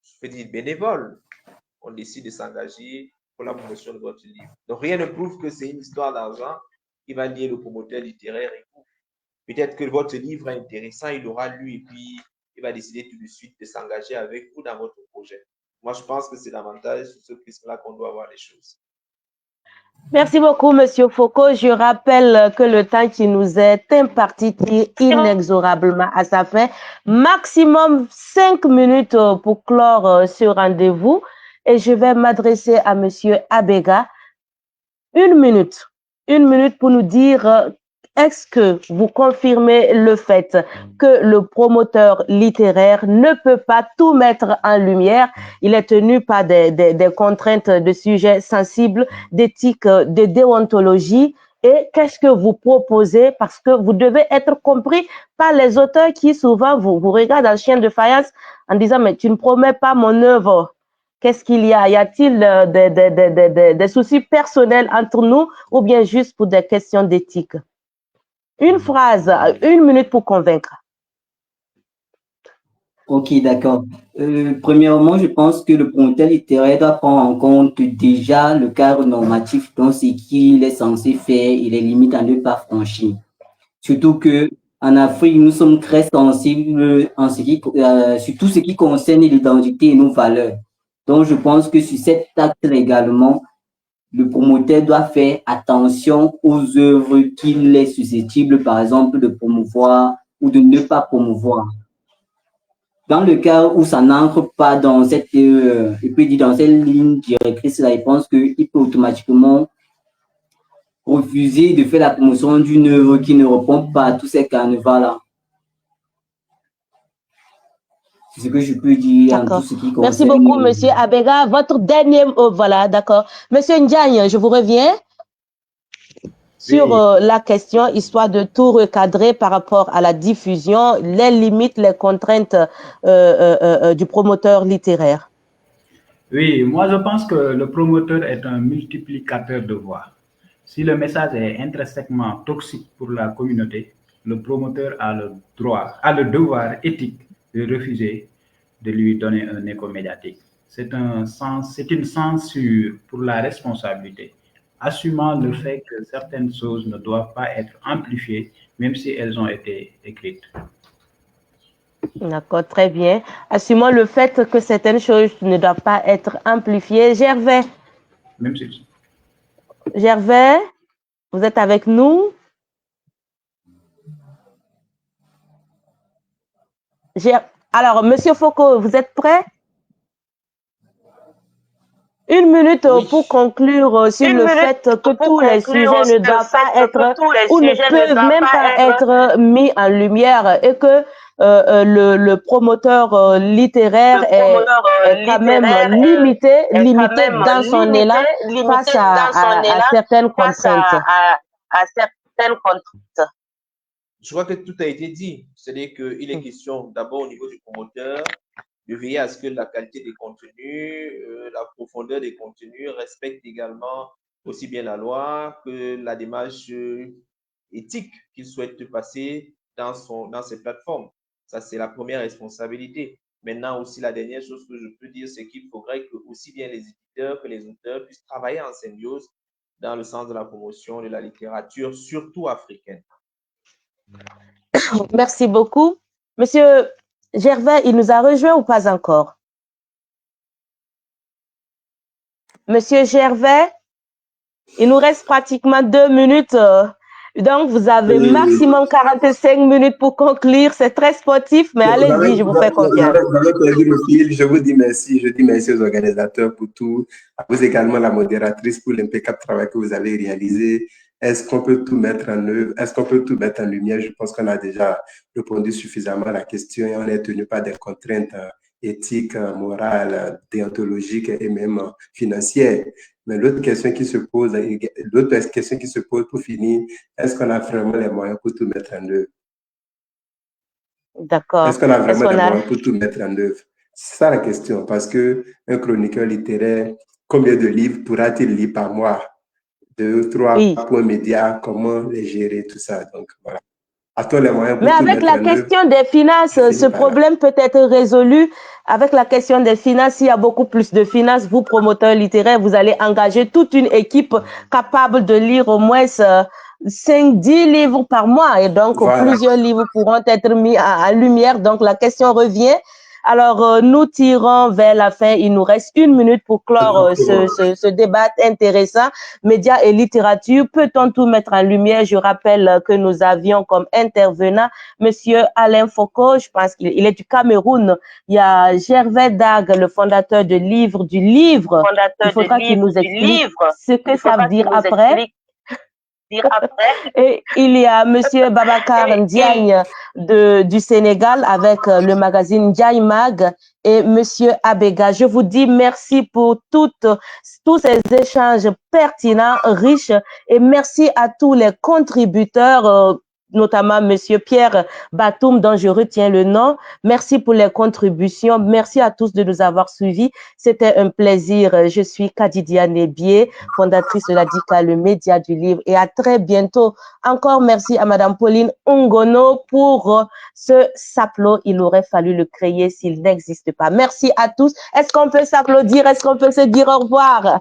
je vais dire bénévole, on décide de s'engager pour la promotion de votre livre. Donc, rien ne prouve que c'est une histoire d'argent qui va lier le promoteur littéraire et vous. Peut-être que votre livre est intéressant, il l'aura lu et puis il va décider tout de suite de s'engager avec vous dans votre projet. Moi, je pense que c'est davantage sur ce prisme-là qu'on doit voir les choses. Merci beaucoup, Monsieur Foucault. Je rappelle que le temps qui nous est imparti tire inexorablement à sa fin. Maximum 5 minutes pour clore ce rendez-vous. Et je vais m'adresser à Monsieur Abega. 1 minute. 1 minute pour nous dire, est-ce que vous confirmez le fait que le promoteur littéraire ne peut pas tout mettre en lumière? Il est tenu par des contraintes de sujets sensibles, d'éthique, de déontologie. Et qu'est-ce que vous proposez? Parce que vous devez être compris par les auteurs qui souvent vous regardent en chien de faïence en disant, mais tu ne promets pas mon œuvre. Qu'est-ce qu'il y a? Y a-t-il des soucis personnels entre nous ou bien juste pour des questions d'éthique? Une phrase, 1 minute pour convaincre. Ok, d'accord. Premièrement, je pense que le promoteur littéraire doit prendre en compte déjà le cadre normatif, donc ce qu'il est censé faire et les limites à ne pas franchir. Surtout que en Afrique, nous sommes très sensibles sur tout ce qui concerne l'identité et nos valeurs. Donc, je pense que sur cet acte également, le promoteur doit faire attention aux œuvres qu'il est susceptible, par exemple, de promouvoir ou de ne pas promouvoir. Dans le cas où ça n'entre pas dans cette, dans cette ligne directrice, là, je pense qu'il peut automatiquement refuser de faire la promotion d'une œuvre qui ne répond pas à tous ces carnavals-là. C'est ce que je peux dire en tout ce qui concerne. Merci beaucoup, Monsieur Abega. Votre dernier mot, voilà, d'accord. Monsieur Ndiaye, je vous reviens sur la question, histoire de tout recadrer par rapport à la diffusion, les limites, les contraintes du promoteur littéraire. Oui, moi je pense que le promoteur est un multiplicateur de voix. Si le message est intrinsèquement toxique pour la communauté, le promoteur a le devoir éthique de refuser de lui donner un écho médiatique. C'est une censure pour la responsabilité, assumant le fait que certaines choses ne doivent pas être amplifiées, même si elles ont été écrites. D'accord, très bien. Assumons le fait que certaines choses ne doivent pas être amplifiées. Gervais. Même si... Gervais, vous êtes avec nous? Alors, Monsieur Foucault, vous êtes prêt? Une minute pour conclure sur le fait que tous les sujets ne doivent pas être ou ne peuvent même pas être mis en lumière et que le promoteur littéraire est quand même limité dans son élan face à certaines contraintes. Je crois que tout a été dit. C'est-à-dire qu'il est question d'abord au niveau du promoteur de veiller à ce que la qualité des contenus, la profondeur des contenus respecte également aussi bien la loi que la démarche éthique qu'il souhaite passer dans ses plateformes. Ça, c'est la première responsabilité. Maintenant, aussi, la dernière chose que je peux dire, c'est qu'il faudrait que aussi bien les éditeurs que les auteurs puissent travailler en symbiose dans le sens de la promotion de la littérature, surtout africaine. Merci beaucoup. Monsieur Gervais, il nous a rejoint ou pas encore? Monsieur Gervais, il nous reste pratiquement 2 minutes. Donc, vous avez maximum 45 minutes pour conclure. C'est très sportif, mais allez-y, je vous fais confiance. Je vous dis merci. Je dis merci aux organisateurs pour tout. À vous également, la modératrice, pour l'impeccable travail que vous avez réalisé. Est-ce qu'on peut tout mettre en œuvre? Est-ce qu'on peut tout mettre en lumière? Je pense qu'on a déjà répondu suffisamment à la question et on est tenu par des contraintes éthiques, morales, déontologiques et même financières. Mais l'autre question qui se pose pour finir, est-ce qu'on a vraiment les moyens pour tout mettre en œuvre? D'accord. Est-ce qu'on a vraiment les moyens pour tout mettre en œuvre? C'est ça la question, parce qu'un chroniqueur littéraire, combien de livres pourra-t-il lire par mois? 2, 3 points médias, comment les gérer, tout ça. Donc, voilà. A-t-on les moyens pour tout mettre en œuvre? Mais avec la question des finances, ce problème peut être résolu. Avec la question des finances, s'il y a beaucoup plus de finances, vous, promoteurs littéraires, vous allez engager toute une équipe capable de lire au moins 5-10 livres par mois. Et donc, plusieurs livres pourront être mis en lumière. Donc, la question revient. Alors, nous tirons vers la fin. Il nous reste 1 minute pour clore ce débat intéressant. Médias et littérature, peut-on tout mettre en lumière? Je rappelle que nous avions comme intervenant Monsieur Alain Foucault, je pense qu'il est du Cameroun. Il y a Gervais Dag, le fondateur de Livre du Livre. Il faudra qu'il nous explique ce que ça veut dire après. Et il y a Monsieur Babacar Ndiaye du Sénégal avec le magazine Ndiaye Mag et Monsieur Abega. Je vous dis merci pour tous ces échanges pertinents, riches, et merci à tous les contributeurs. notamment Monsieur Pierre Batoum, dont je retiens le nom. Merci pour les contributions. Merci à tous de nous avoir suivis. C'était un plaisir. Je suis Kadidia Nebié, fondatrice de la DICA, le média du livre. Et à très bientôt. Encore merci à Madame Pauline Ongono pour ce saplo. Il aurait fallu le créer s'il n'existe pas. Merci à tous. Est-ce qu'on peut s'applaudir? Est-ce qu'on peut se dire au revoir?